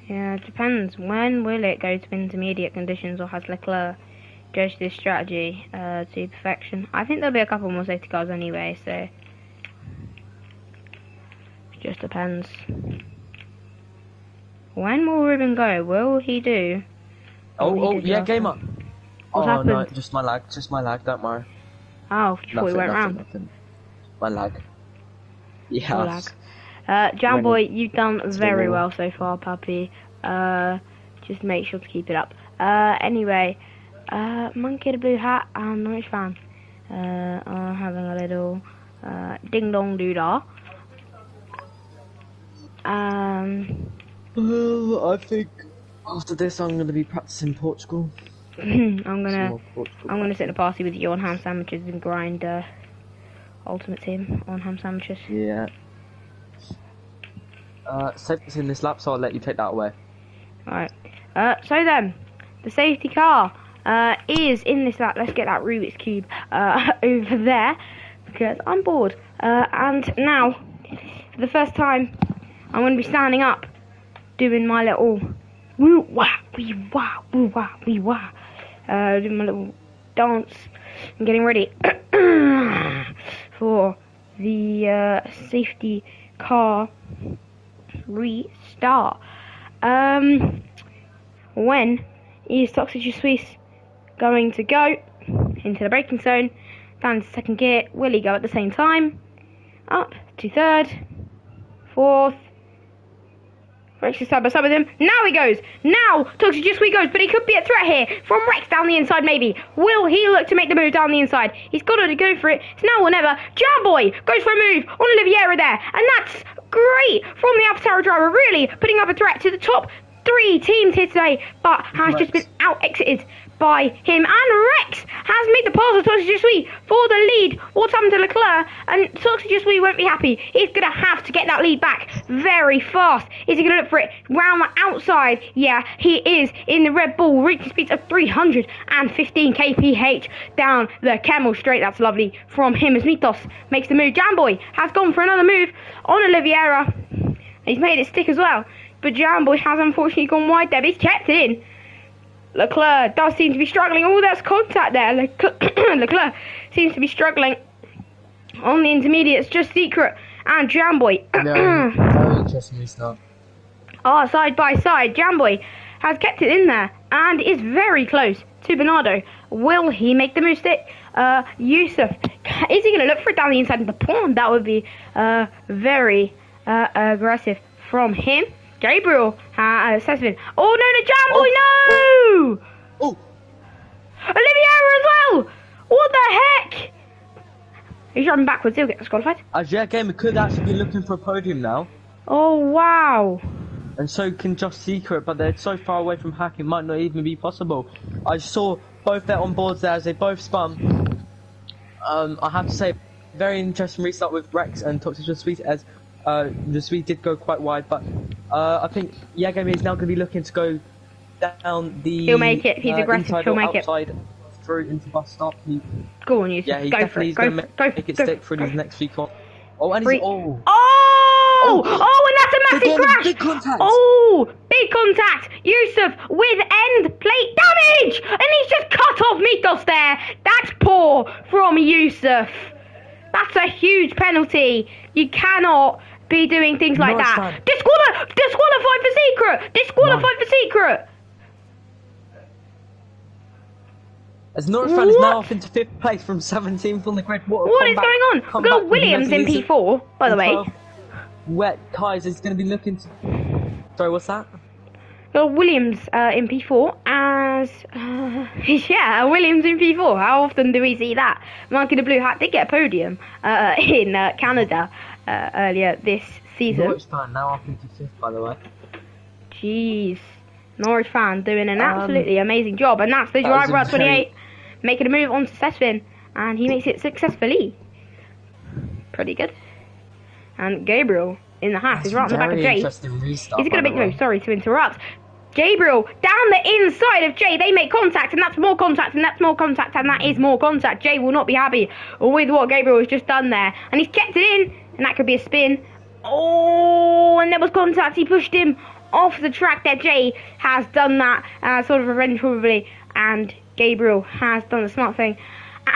Yeah, it depends. When will it go to intermediate conditions, or has Leclerc judged this strategy to perfection? I think there'll be a couple more safety cars anyway, so it just depends. When will Ruben go? Will he do? Yeah, gamer. What's happened? No, just my lag. Don't worry. Oh, you thought he went round. Nothing. My lag. Yeah. Jamboy, you've done very well so far, puppy. Just make sure to keep it up. Anyway, Monkey the Blue Hat and Norwich Fan are having a little ding dong doo dah. Well, I think after this I'm going to be practicing Portugal. I'm gonna sit in a party with you on ham sandwiches and grind Ultimate Team on ham sandwiches. Yeah. Safety's in this lap, so I'll let you take that away. Alright. So then, the safety car is in this lap. Let's get that Rubik's Cube over there, because I'm bored. And now, for the first time, I'm going to be standing up, doing my little woo wah wee wah woo wah wee wah, doing my little dance and getting ready for the safety car restart. When is Toxic Swiss going to go into the braking zone, down to second gear? Will he go at the same time? Up to third, fourth. Rex is side by side with him. Now he goes. Now Toxic Sweet goes, but he could be a threat here from Rex down the inside. Maybe will he look to make the move down the inside? He's got to go for it. It's now or never. Jamboy goes for a move on Oliviera there, and that's great from the Alphatara driver. Really putting up a threat to the top 3 teams here today, but has just been out exited by him. And Rex has made the pass of Toxic Sweet for the lead. What's happened to Leclerc? And Toxic Sweet won't be happy. He's going to have to get that lead back very fast. Is he going to look for it round the outside? Yeah, he is in the Red Bull, reaching speeds of 315 kph down the Camel Straight. That's lovely from him as Mitos makes the move. Jamboy has gone for another move on Oliviera. He's made it stick as well. But Jamboy has unfortunately gone wide there, but he's kept it in. Leclerc does seem to be struggling. Oh, that's contact there. Leclerc seems to be struggling on the intermediates. Just Secret and Jamboy. Very interesting restart. Side by side. Jamboy has kept it in there and is very close to Bernardo. Will he make the mistake? Yusuf, is he going to look for it down the inside of the pond? That would be very aggressive from him. Gabriel says to him, oh no, the Jamboy, no! Oh! Oliviera as well! What the heck? He's running backwards, he'll get disqualified. Ajay Gamer could actually be looking for a podium now. Oh wow. And so can Just Secret, but they're so far away from hacking, might not even be possible. I saw both their onboards there as they both spun. I have to say, very interesting restart with Rex and Toxic Just Sweet, as the Sweet did go quite wide, but I think Yagami is now going to be looking to go down the... He'll make it, he's aggressive, he'll make outside, through into bus stop. Go on, Yusuf, yeah, he go for it, going to make it stick through these next few corners. Oh, and he's... Oh! Oh, and that's a massive crash! Big contact! Oh, big contact! Yusuf with end plate damage! And he's just cut off Mythos there! That's poor from Yusuf. That's a huge penalty. You cannot be doing things like that. Disqualified for Secret! Disqualified for Secret! As Norwich fan is now off into 5th place from 17th on the grid. What is going on? We've got Williams in P4, by the way. Wet Ties is going to be looking to... Sorry, what's that? Well, Williams in P4 as... yeah, Williams in P4. How often do we see that? Monkey the Blue Hat did get a podium in Canada earlier this season. Norwich fan now up into 5th, by the way. Jeez. Norwich fan doing an absolutely amazing job. And that's the driver at 28 making a move on to Sesvin. And he makes it successfully. Pretty good. And Gabriel in the half is right on the back of Jay. He's going to make the move. Sorry to interrupt. Gabriel down the inside of Jay. They make contact, and that's more contact, and that's more contact, and that is more contact. Jay will not be happy with what Gabriel has just done there. And he's kept it in, and that could be a spin. Oh, and there was contact. He pushed him off the track there. Jay has done that sort of revenge probably, and Gabriel has done the smart thing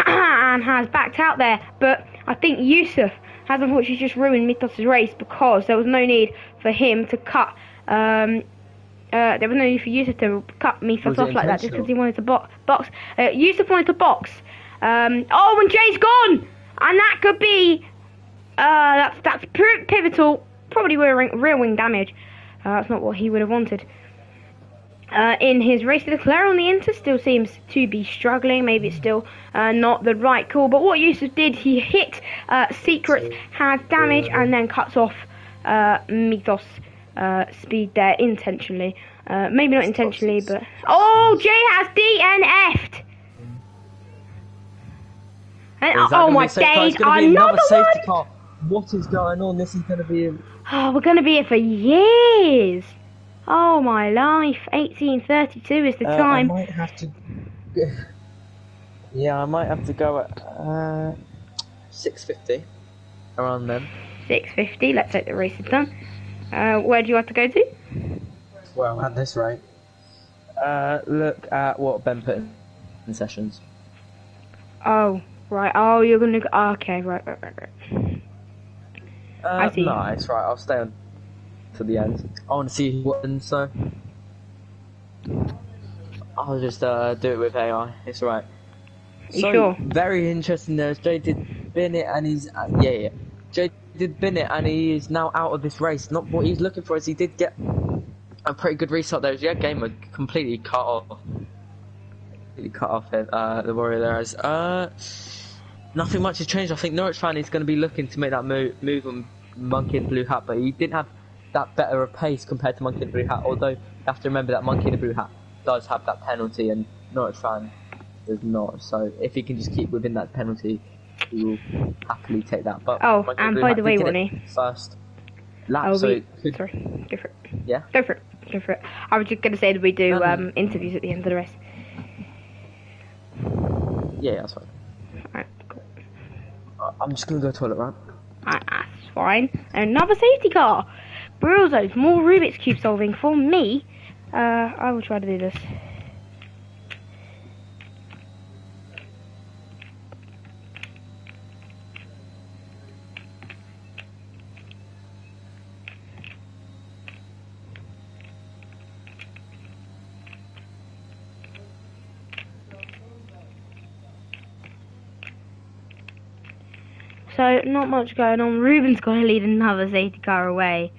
and has backed out there. But I think Yusuf has unfortunately just ruined Mythos' race because there was no need for him to cut. There was no need for Yusuf to cut Mythos off like that just because he wanted to box. Yusuf wanted to box. Oh, and Jay's gone, and that could be that's pivotal. Probably rear wing damage. That's not what he would have wanted. In his race, Leclerc on the Inter still seems to be struggling. Maybe it's still not the right call. But what Yusuf did, he hit Secret, has damage, and then cuts off Mythos' speed there intentionally. Maybe not intentionally, but... Oh, Jay has DNF'd! And, oh my days, another safety car. What is going on? This is going to be... Oh, we're going to be here for years! Oh my life, 1832 is the time. I might have to... Yeah, I might have to go at 6:50, around then. 6:50, let's hope the race is done. Where do you have to go to? Well, at this rate. Look at what Ben put in sessions. Oh, right, oh, you're going to go... Oh, okay, right. I see. No, it's right, I'll stay on to the end. I want to see what happens, so I'll just do it with AI. It's right. So sure? Very interesting. There, Jay did bin it, and he's Jay did bin it, and he is now out of this race. Not what he's looking for, as he did get a pretty good restart there. Yeah, game was completely cut off. The warrior there as nothing much has changed. I think Norwich fan is going to be looking to make that move on Monkey in the Blue Hat, but he didn't have that better a pace compared to Monkey in the Blue Hat, although you have to remember that Monkey in the Blue Hat does have that penalty and Norwich fan does not, so if he can just keep within that penalty, he will happily take that. But oh, and by the way, Ronnie, first lap, so could... Sorry, go for it. Yeah? Go for it. I was just going to say that we do interviews at the end of the race. Yeah, that's fine. Alright, cool. I'm just going to go toilet, right? That's fine. Another safety car. Bruzo's more Rubik's Cube solving for me. I will try to do this. so not much going on. Ruben's got to lead another safety car away.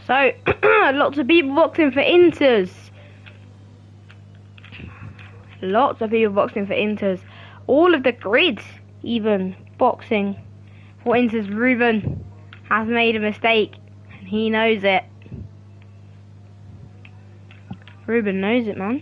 So, lots of people boxing for Inters. Lots of people boxing for Inters. All of the grids even boxing for Inters. Ruben has made a mistake and he knows it. Ruben knows it, man.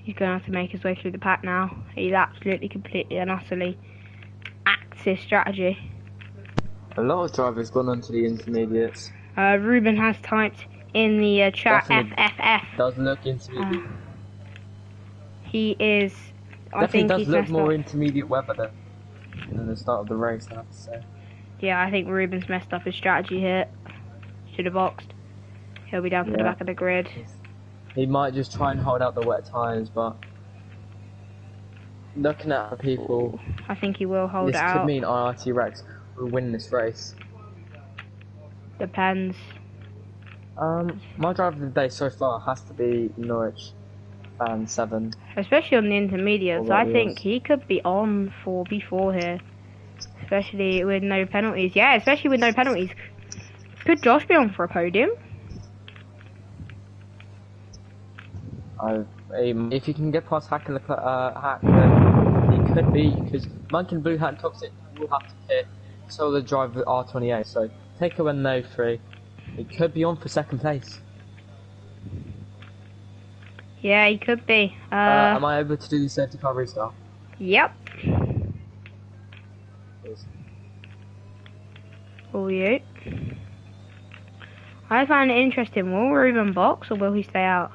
He's going to have to make his way through the pack now. He's absolutely, completely and utterly axed his strategy. A lot of drivers gone on to the intermediates. Ruben has typed in the chat FFF. Does look intermediate. He is... I think does he's look messed more up. intermediate weather than the start of the race, I have to say. Yeah, I think Ruben's messed up his strategy here. Should have boxed. He'll be down to the back of the grid. He might just try and hold out the wet tyres, but looking at the people, I think he will hold it this out. could mean IRT Rex will win this race. Depends. My driver of the day so far has to be Norwich fan 7. Especially on the intermediates, Although I he think was- he could be on for B4 here. Especially with no penalties. Yeah, especially with no penalties. Could Josh be on for a podium? If you can get past Hack, Hack, then he could be, because Monk and Blue Hat and Toxic will have to hit so the driver R28. So take away no 3. He could be on for second place. Yeah, he could be. Am I able to do the safety car restart? Yep. Please. Will you? I find it interesting. Will Ruben box or will he stay out?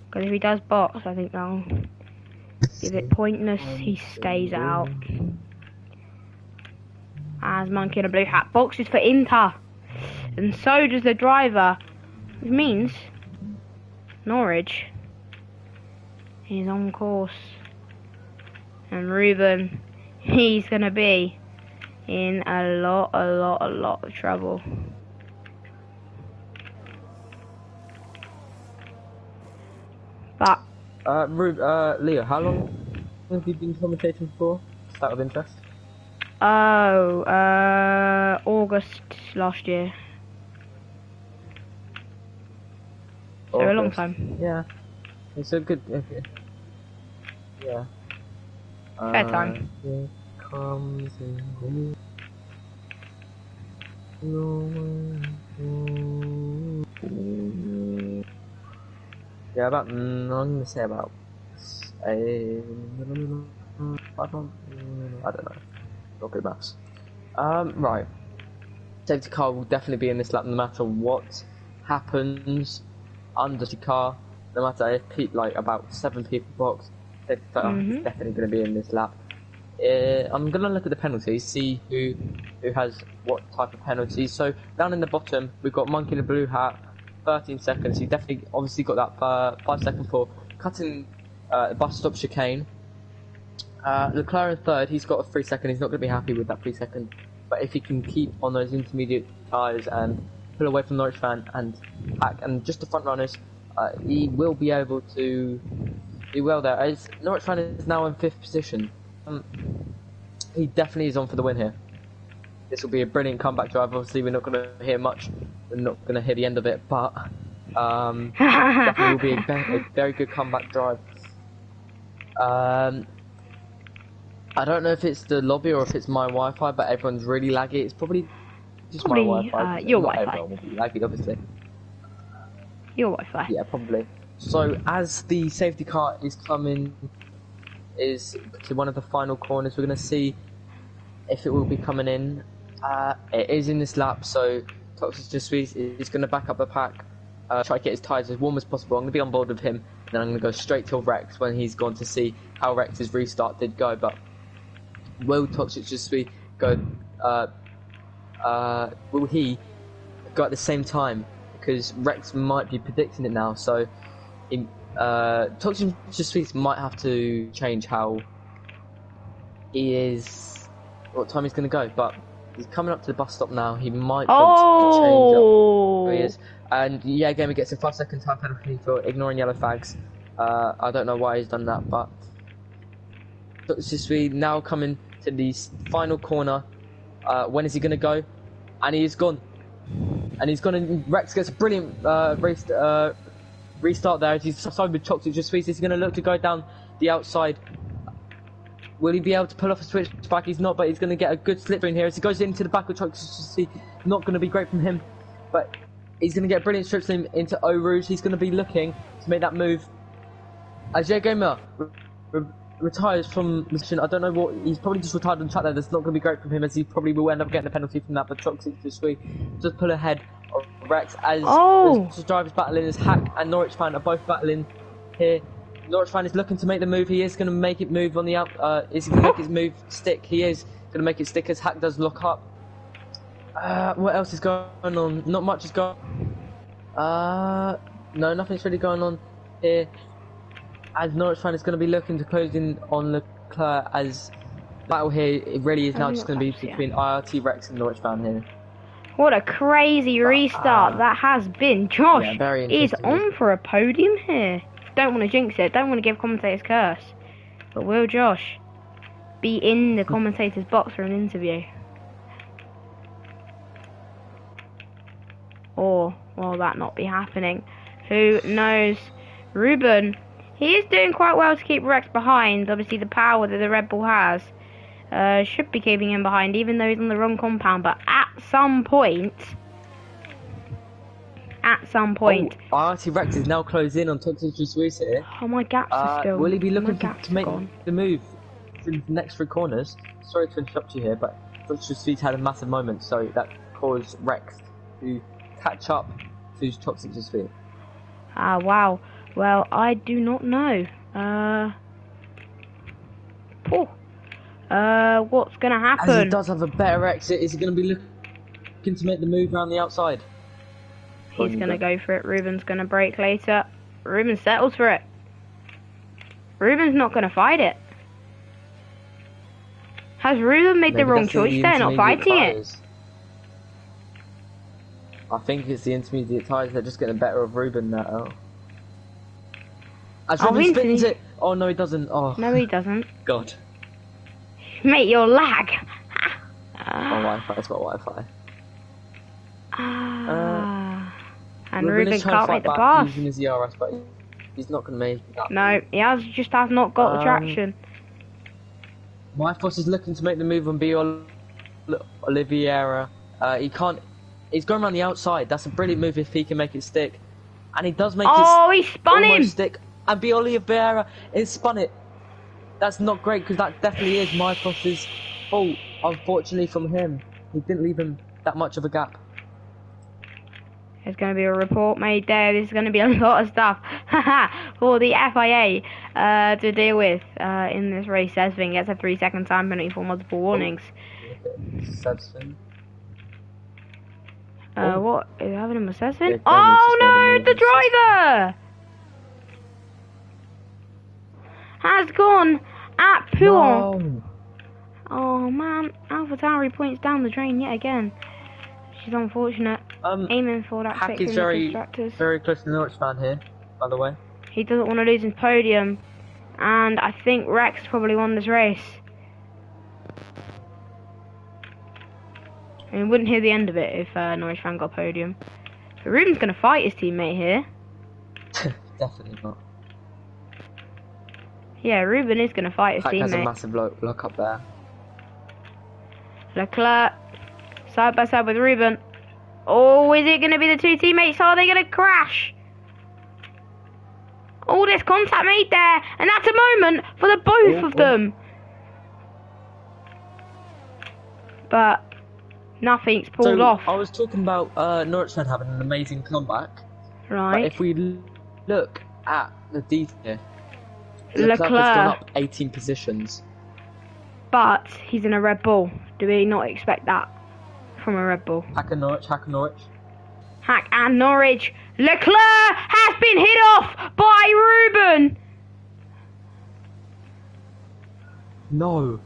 Because if he does box, I think that'll be a bit pointless. He stays out. As Monkey in a Blue Hat boxes for Inter. And so does the driver. Which means Norwich is on course. And Ruben, he's going to be in a lot of trouble. But Leo, how long have you been commentating for? Just out of interest. August last year. So a long time. Yeah. It's a good. Okay. Yeah. Fair time. Here comes in yeah, about I'm gonna say about I don't know. Not good maths. Right. Safety car will definitely be in this lap no matter what happens under the car. No matter if like about 7 people box, safety car is definitely going to be in this lap. I'm going to look at the penalties, see who has what type of penalties. So down in the bottom, we've got Monkey in a Blue Hat, 13 seconds. He definitely obviously got that 5 second for cutting bus stop chicane. Leclerc in third, he's got a 3 second. He's not going to be happy with that 3 second. But if he can keep on those intermediate tyres and pull away from Norwich fan and Hack and just the front runners, he will be able to do well there. As Norwich fan is now in 5th position. He definitely is on for the win here. This will be a brilliant comeback drive. Obviously, we're not going to hear much. We're not going to hear the end of it, but definitely will be a very good comeback drive. I don't know if it's the lobby or if it's my Wi-Fi, but everyone's really laggy. It's probably just my Probably Wi-Fi. your Not Wi-Fi. everyone will be laggy, obviously. Your Wi-Fi. Yeah, probably. So as the safety car is coming, is to one of the final corners, we're going to see if it will be coming in. It is in this lap, so Toxic Just Squeeze is going to back up the pack, try to get his tyres as warm as possible. I'm going to be on board with him, then I'm going to go straight to Rex when he's gone to see how Rex's restart did go. But will Toxic Just Squeeze go? Will he go at the same time? Because Rex might be predicting it now, so Toxic Just Squeeze might have to change how he is, what time he's going to go. But he's coming up to the bus stop now. He might want to change up who he is. And yeah, Gamer gets a 5-second time penalty for ignoring yellow flags. I don't know why he's done that, but Toxic Just Squeeze now coming to the final corner. When is he going to go? And he is gone. And he's gonna. Rex gets a brilliant restart there. He's side with Toxic Just Squeeze. He's gonna look to go down the outside. Will he be able to pull off a switch back? He's not, but he's gonna get a good slip in here as he goes into the back of Toxic Just Squeeze. Not gonna be great from him, but he's gonna get a brilliant strip slim into O Rouge. He's gonna be looking to make that move. As Gamer retires from the mission, I don't know what, he's probably just retired on track there. That's not going to be great for him, as he probably will end up getting a penalty from that. But Toxic Just Squeeze just pull ahead of Rex as the drivers battling, as Hack and Norwich Fan are both battling here. Norwich Fan is looking to make the move. He is going to make it move on the out. Is he going to make his move stick? He is going to make it stick as Hack does lock up. What else is going on? Not much is going. No, nothing's really going on here. As Norwich Fan is going to be looking to close in on Leclerc, as the battle here, it really is now just going to be between IRT Rex and Norwich Fan here. What a crazy restart that has been. Josh is on for a podium here. Don't want to jinx it, don't want to give commentators curse. But will Josh be in the commentator's box for an interview? Or will that not be happening? Who knows? Ruben, he is doing quite well to keep Rex behind. Obviously, the power that the Red Bull has should be keeping him behind, even though he's on the wrong compound. But at some point, RT Rex is now closed in on Toxic Just Squeeze here. Oh, my gaps are still. Will he be looking to make the move through the next 3 corners? Sorry to interrupt you here, but Toxic Just Squeeze had a massive moment, so that caused Rex to catch up to Toxic Just Squeeze. Wow. Well, I do not know. What's gonna happen? As he does have a better exit, is he gonna be looking to make the move around the outside? He's gonna go for it. Ruben's gonna brake later. Ruben settles for it. Ruben's not gonna fight it. Has Ruben made the wrong choice there, not fighting it? I think it's the intermediate tyres. They're just getting better of Ruben now. As Ruben spins it. Oh no, he doesn't. Oh no, he doesn't. God. Mate, you're lag. My Wi-Fi. It's my Wi-Fi. And Ruben can't make the pass. Using his ERS, but he's not going to make it. No, he just has not got the traction. Myfos is looking to make the move on B. Oliveira. He can't. He's going around the outside. That's a brilliant move if he can make it stick. And he does make it. Oh, he spun him. Stick. And B. Oliveira is spun it. That's not great, because that definitely is Myfos' fault. Unfortunately, from him, he didn't leave him that much of a gap. There's going to be a report made there. There's going to be a lot of stuff for the FIA to deal with in this race. Sesvin gets a 3-second time penalty for multiple warnings. Sesvin. What is happening with Sesvin? Yeah, oh no, the driver has gone at Puon. No. Oh man, AlphaTauri points down the drain yet again. Which is unfortunate. Aiming for that Hack is very close to the Norwich fan here, by the way. He doesn't want to lose his podium, and I think Rex probably won this race. I mean, wouldn't hear the end of it if Norwich fan got podium. But Ruben's going to fight his teammate here. Definitely not. Yeah, Ruben is going to fight his Hack has a teammate. massive lock up there. Leclerc, side by side with Ruben. Oh, is it going to be the two teammates? Are they going to crash? Oh, there's contact made there, and that's a moment for the both of them. But nothing's pulled off. I was talking about Norwich fan having an amazing comeback. Right. But if we look at the detail, Leclerc has gone up 18 positions. But he's in a Red Bull. Do we not expect that from a Red Bull? Hack and Norwich, Hack and Norwich. Hack and Norwich. Leclerc has been hit off by Ruben. No.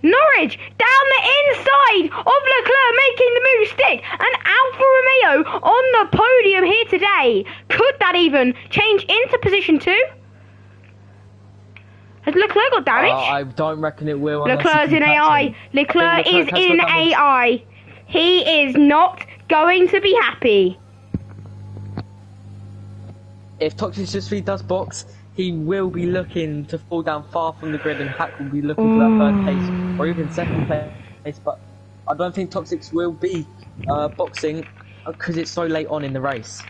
Norwich down the inside of Leclerc, making the move stick, and Alfa Romeo on the podium here today. Could that even change into position 2? Has Leclerc got damage? I don't reckon it will. Leclerc's in AI. Leclerc is in AI. He is not going to be happy. If Toxic Just does box, he will be looking to fall down far from the grid, and Hack will be looking for that third place or even second place. But I don't think Toxics will be boxing because it's so late on in the race.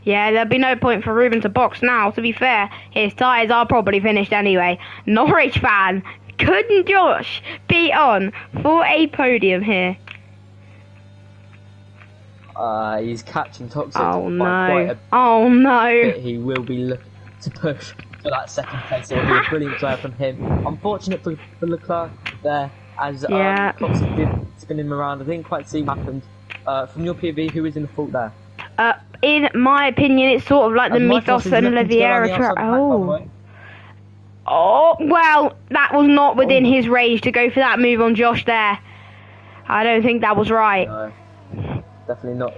Yeah, there'll be no point for Ruben to box now. To be fair, his tyres are probably finished anyway. Norwich fan, couldn't Josh be on for a podium here? He's catching Toxic. Oh no! Oh no! He will be looking to push for that second place. It will be a brilliant drive from him. Unfortunate for Leclerc there, as Toxic did spin him around. I didn't quite see what happened. From your PV, who is in the fault there? In my opinion, it's sort of like the Mythos and RVRL. Oh, well, that was not within his range to go for that move on Josh there. I don't think that was right. No, definitely not.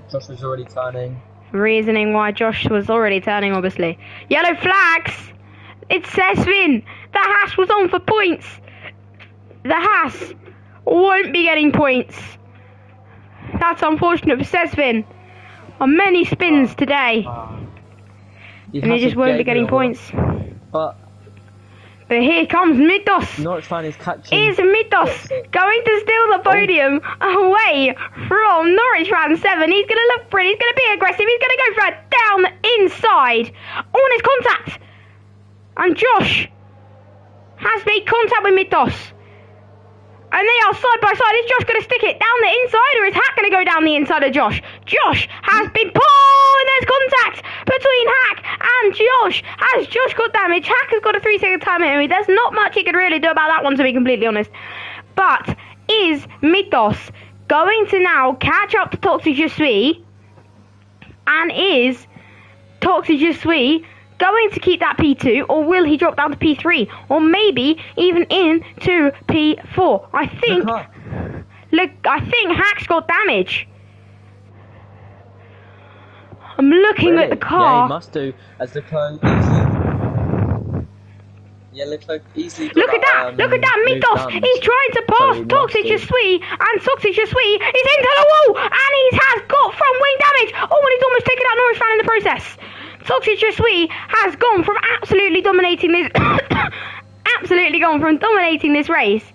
Josh was already turning. Reasoning why Josh was already turning, obviously. Yellow flags! It's Sesvin! The Haas was on for points! The Haas won't be getting points. That's unfortunate for Sesvin. On many spins today. And he just won't be getting points. But here comes Mythos. Norwich fan is catching. Is Mythos going to steal the podium away from Norwich fan 7? He's going to look pretty. He's going to be aggressive. He's going to go for it down the inside. On his contact. And Josh has made contact with Mythos. And they are side by side. Is Josh going to stick it down the inside, or is Hack going to go down the inside of Josh? Josh has been pulled, and there's contact between Hack and Josh. Has Josh got damage? Hack has got a 3-second time limit. There's not much he could really do about that one, to be completely honest. But is Mythos going to now catch up to Toxic Je Suis? And is Toxic Je Suis going to keep that P2, or will he drop down to P3, or maybe even into P4? I think Hack's got damage. I'm looking at the car. Yeah, he must do, as Leclerc easily. Look at that! Mythos! He's trying to pass Toxic Je Suis, and Toxic Je Suis is into the wall, and he has got front wing damage. Oh, and he's almost taken out Norwich fan in the process. Toxic Je Suis has gone from absolutely dominating this race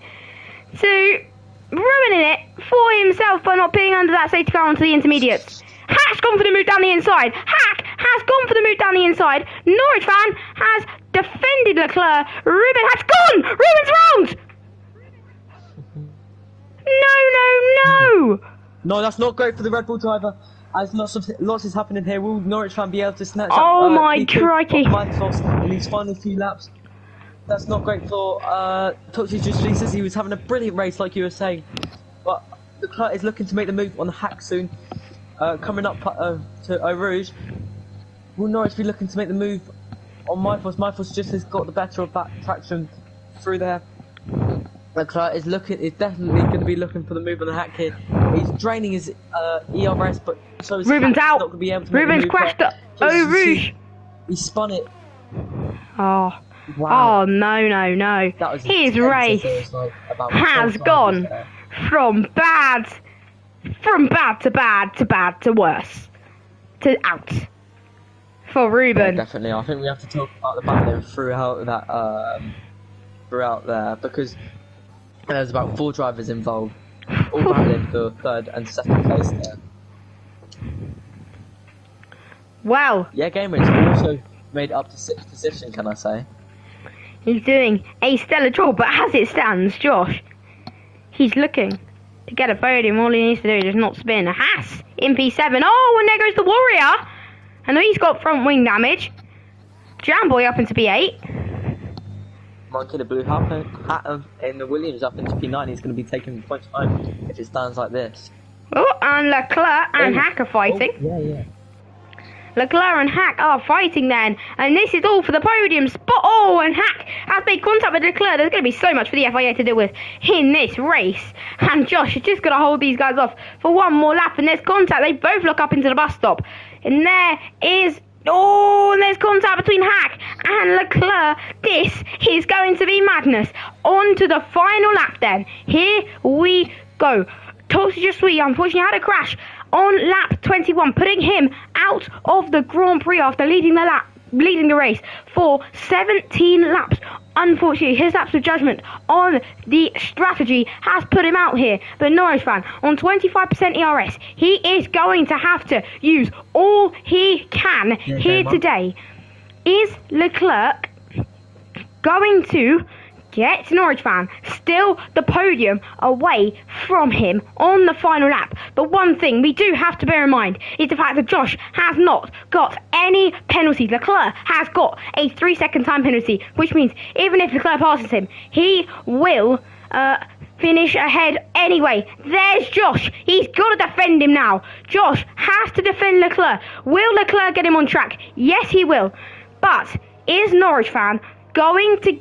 to ruining it for himself by not being under that safety car onto the intermediates. Hack's gone for the move down the inside. Hack has gone for the move down the inside. Norwich fan has defended Leclerc. Ruben has gone. Ruben's round. No. No, that's not great for the Red Bull driver. As lots is happening here, will Norwich fan be able to snatch up my crikey! In these final few laps? That's not great for Toxic Je Suis, says he was having a brilliant race, like you were saying. But Leclerc is looking to make the move on the Hack soon. Coming up to Eau Rouge. Will Norwich be looking to make the move on Mythos? Mythos just has got the better of that traction through there. Leclerc is definitely going to be looking for the move on the Hack here. He's draining his ERS, but so is Ruben's Hack out. Not going to be able to Ruben's crashed at Eau Rouge. He spun it. Oh. Wow. Oh no. His race has gone from bad to bad to worse to out. for Yeah, Ruben. definitely. I think we have to talk about the battling throughout that, throughout there, because there's about 4 drivers involved, all battling for 3rd and 2nd place there. Wow, Yeah, Gamer's also made up to 6th position, can I say? he's doing a stellar job, but as it stands, Josh, he's looking to get a podium. All he needs to do is not spin. A Haas in P7. Oh, and there goes the Warrior. I know he's got front wing damage. Jamboy up into P8. Monkey the blue hat in the Williams up into P9. He's going to be taking points home if it stands like this. Oh, and Leclerc and Hack are fighting. Yeah. Leclerc and Hack are fighting then, and this is all for the podium spot. Oh, and Hack has made contact with Leclerc. There's going to be so much for the FIA to deal with in this race, and Josh is just going to hold these guys off for one more lap, and there's contact. They both look up into the bus stop, and there is... Oh, and there's contact between Hack and Leclerc. This is going to be madness. On to the final lap then. Here we go. Toxic Sweet unfortunately had a crash on lap 21, putting him out of the Grand Prix after leading the race for 17 laps. Unfortunately, his lapse of judgment on the strategy has put him out here. But Norris fan, on 25% ERS, he is going to have to use all he can here today. Is Leclerc going to get Norwich fan still the podium away from him on the final lap? But one thing we do have to bear in mind is the fact that Josh has not got any penalties. Leclerc has got a 3-second time penalty, which means even if Leclerc passes him, he will finish ahead anyway. There's Josh. He's got to defend him now. Josh has to defend Leclerc. Will Leclerc get him on track? Yes, he will. But is Norwich fan going to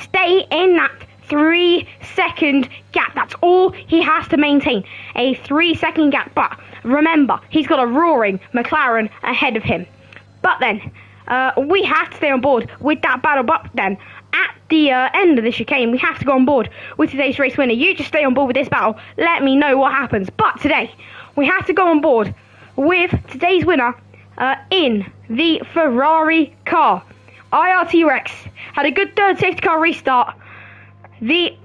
stay in that 3-second gap? That's all he has to maintain, a 3-second gap. But remember, he's got a roaring McLaren ahead of him. But then we have to stay on board with that battle. But then at the end of the chicane, we have to go on board with today's race winner. You just stay on board with this battle, let me know what happens. But today we have to go on board with today's winner in the Ferrari car. IRT Rex had a good third safety car restart. The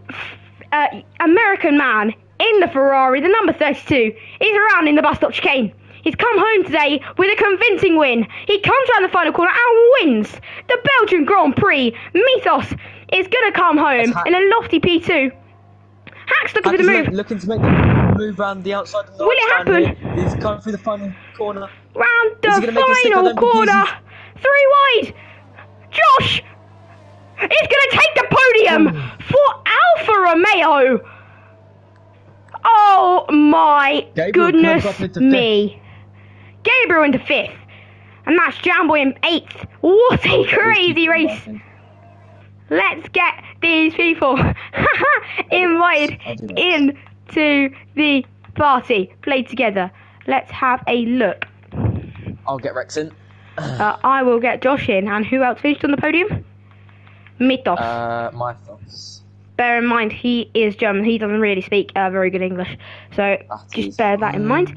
American man in the Ferrari, the number 32, is around in the bus stop chicane. He's come home today with a convincing win. He comes around the final corner and wins the Belgian Grand Prix. Mythos is going to come home in a lofty P2. Hack's looking for the move. Looking to make the move around the outside of the Will it happen? He's coming through the final corner. Round the final corner. 3 wide. Josh is going to take the podium for Alfa Romeo. Oh my goodness me. Gabriel into 5th. And that's Jamboy in 8th. What a crazy race. Let's get these people invited into the party. Play together. Let's have a look. I'll get Rex in. I will get Josh in. And who else finished on the podium? Mythos. Mythos. Bear in mind, he is German. He doesn't really speak very good English. So just bear that in mind.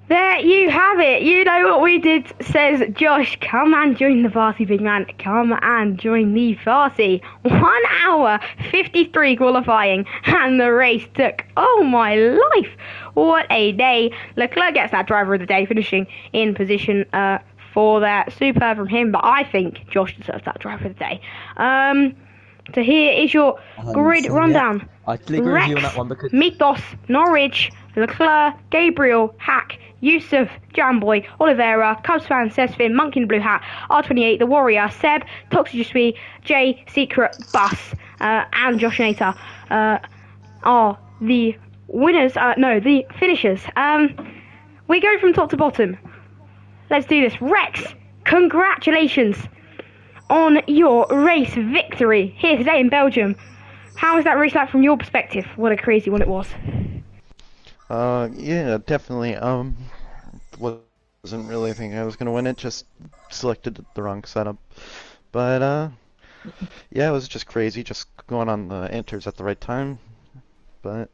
There you have it. You know what we did, says Josh. Come and join the party, big man. Come and join the party. 1 hour 53 qualifying. And the race took, oh my life, what a day. Leclerc gets that driver of the day, finishing in position for that. Superb from him. But I think Josh deserves that driver of the day. So here is your grid rundown. I agree with you on that one because Mythos, Norwich, Leclerc, Gabriel, Hack, Yusuf, Jamboy, Oliveira, Cubs fan, Sesfin, Monkey in the Blue Hat, R28, The Warrior, Seb, Toxic Jay, Secret, Bus, and Josh Nater are the winners, the finishers. We go from top to bottom. Let's do this. Rex, congratulations on your race victory here today in Belgium. How was that race like from your perspective? What a crazy one it was. Yeah, definitely. Wasn't really thinking I was gonna win it, just selected the wrong setup. But, yeah, it was just crazy, just going on the enters at the right time. But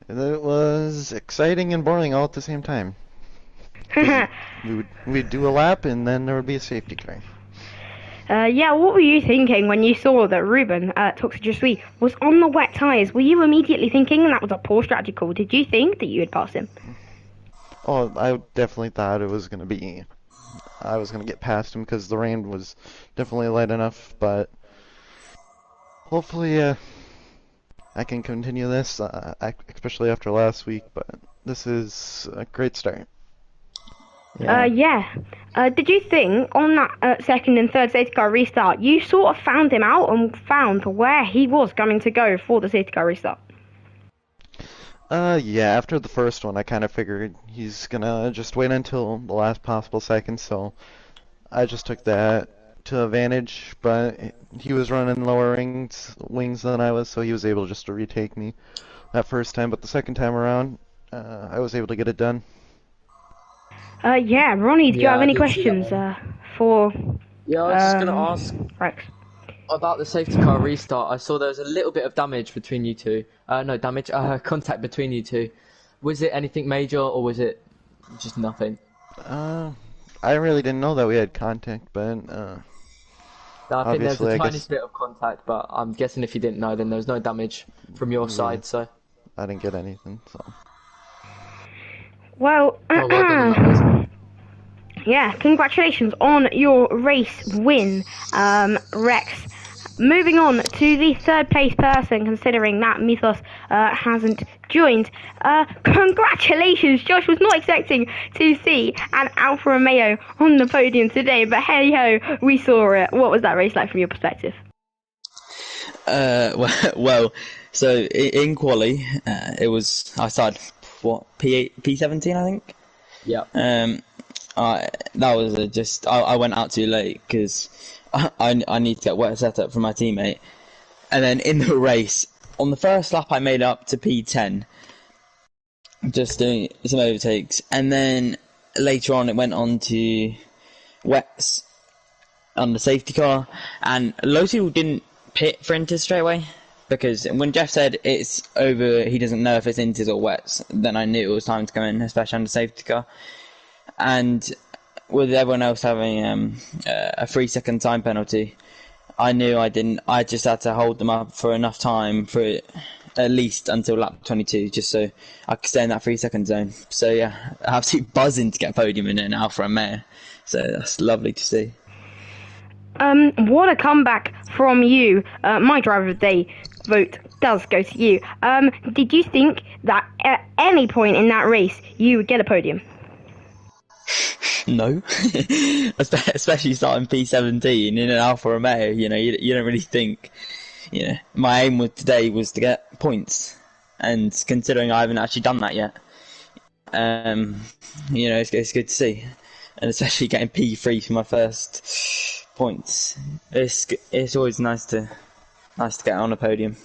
it was exciting and boring all at the same time. we'd do a lap, and then there would be a safety car. Yeah, what were you thinking when you saw that Ruben, Toxic Je Suis, was on the wet tyres? Were you immediately thinking that was a poor strategy call? Did you think that you would pass him? Oh, I definitely thought I was gonna get past him because the rain was definitely light enough, but hopefully I can continue this, especially after last week, but this is a great start. Yeah. Did you think on that second and third safety car restart, you sort of found him out and found where he was going to go for the safety car restart? Yeah, after the first one, I kind of figured he's gonna just wait until the last possible second, so I just took that to advantage, but he was running lower wings than I was, so he was able just to retake me that first time, but the second time around, I was able to get it done. Yeah, Ronnie, do you have I any did see that questions one. for Yeah, I was just going to ask Rex? about the safety car restart. I saw there was a little bit of damage between you two. Contact between you two. Was it anything major, or was it just nothing? I really didn't know that we had contact, but No, I think there's obviously, a I tiny guess bit of contact, but I'm guessing if you didn't know, then there was no damage from your side, so... I didn't get anything, so. Well, Well done in that case. yeah, congratulations on your race win, Rex. Moving on to the third place person, considering that Mythos hasn't joined. Congratulations, Josh was not expecting to see an Alfa Romeo on the podium today, but hey ho, we saw it. What was that race like from your perspective? Well, so in quali, I started P17, I think. Yeah. That was I went out too late because I need to get wet set up for my teammate, and then in the race on the first lap I made up to P10, just doing some overtakes, and then later on it went on to wets on the safety car, and loads of people didn't pit for inters straight away. Because when Jeff said it's over, he doesn't know if it's inters or wets, then I knew it was time to go in, especially on the safety car. And with everyone else having a 3-second time penalty, I knew I just had to hold them up for enough time for at least until lap 22, just so I could stay in that 3-second zone. So yeah, absolutely buzzing to get a podium in an Alfa Romeo. So that's lovely to see. What a comeback from you. My driver of the day vote does go to you. Did you think that at any point in that race you would get a podium? No, especially starting P17 in an Alfa Romeo. You don't really think. My aim today was to get points, and considering I haven't actually done that yet, it's good to see, and especially getting P3 for my first points. It's always nice to get on a podium.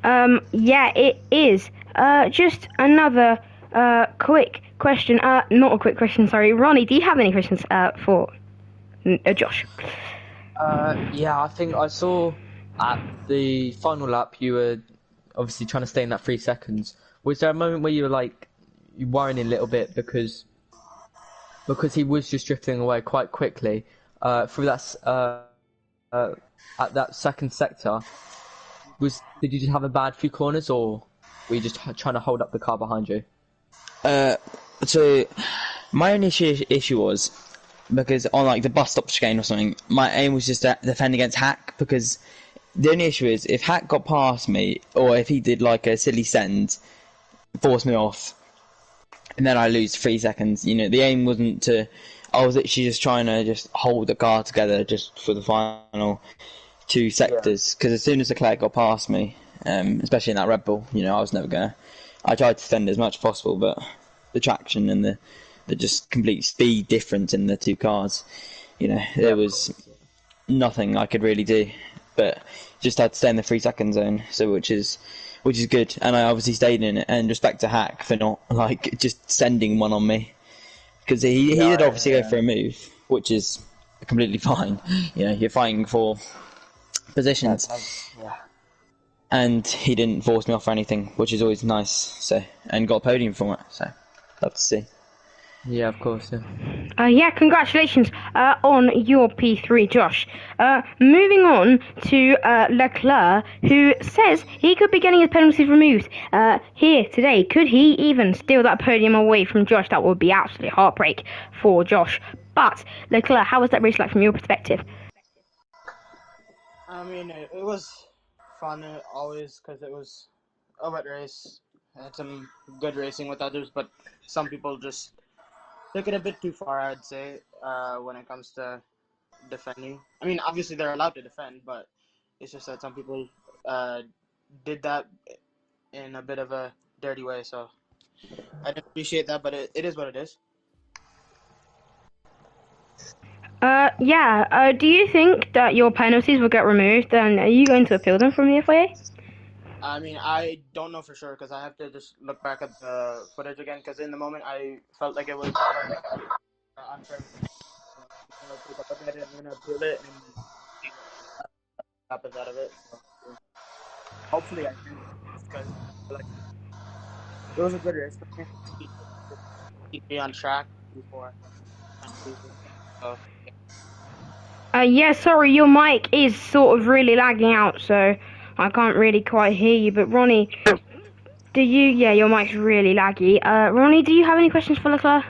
Yeah, it is. Just another quick question. Not a quick question, sorry. Ronnie, do you have any questions for Josh? Yeah, I think I saw at the final lap you were obviously trying to stay in that 3 seconds. Was there a moment where you were worrying a little bit because he was just drifting away quite quickly through that at that second sector? Did you just have a bad few corners, or were you just trying to hold up the car behind you? So my only issue was because on the bus stop chicane or something, my aim was just to defend against Hack, because the only issue is if Hack got past me, or if he did a silly send, force me off, and then I lose 3 seconds. The aim wasn't to. I was actually just trying to just hold the car together just for the final 2 sectors, because as soon as Leclerc got past me, especially in that Red Bull, I was never gonna. I tried to defend as much as possible, but the traction and the just complete speed difference in the two cars, there was nothing I could really do, but just had to stay in the 3 second zone, so which is good, and I obviously stayed in it. And respect to Hack for not just sending one on me, because he did obviously go for a move, which is completely fine. You're fighting for positions. And he didn't force me off or anything, which is always nice. So, and got a podium from it. So, love to see. Yeah, of course. Yeah. Yeah, congratulations on your P3, Josh. Moving on to Leclerc, who says he could be getting his penalties removed here today. Could he even steal that podium away from Josh? That would be absolutely heartbreak for Josh. But, Leclerc, how was that race like from your perspective? I mean, it was fun always because it was a wet race. Had some good racing with others, but some people just took it a bit too far, I'd say, when it comes to defending. I mean, obviously they're allowed to defend, but it's just that some people did that in a bit of a dirty way. So I didn't appreciate that, but it is what it is. Yeah, do you think that your penalties will get removed, and are you going to appeal them from the FIA? I mean, I don't know for sure because I have to just look back at the footage again. Because in the moment, I felt like it was unfair. I'm gonna take a look at it. I'm gonna appeal it and see what happens out of it. So, hopefully, I do because like it was a good race for me. Keep me on track before season. So Yeah, sorry, your mic is sort of really lagging out, so I can't really quite hear you. But Ronnie, yeah, your mic's really laggy. Ronnie, do you have any questions for Leclerc?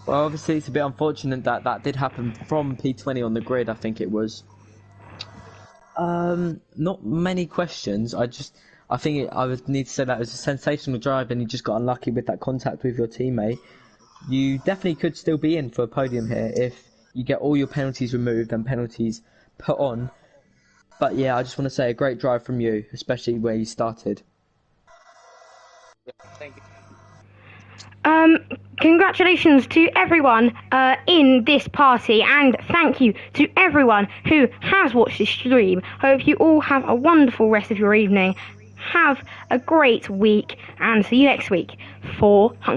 Well, obviously it's a bit unfortunate that that did happen from P20 on the grid. I think it was. Not many questions. I think I would need to say that it was a sensational drive, and you just got unlucky with that contact with your teammate. You definitely could still be in for a podium here if you get all your penalties removed and penalties put on. But yeah, I just want to say a great drive from you, especially where you started. yeah, thank you. Congratulations to everyone in this party, and thank you to everyone who has watched this stream. Hope you all have a wonderful rest of your evening. Have a great week, and see you next week for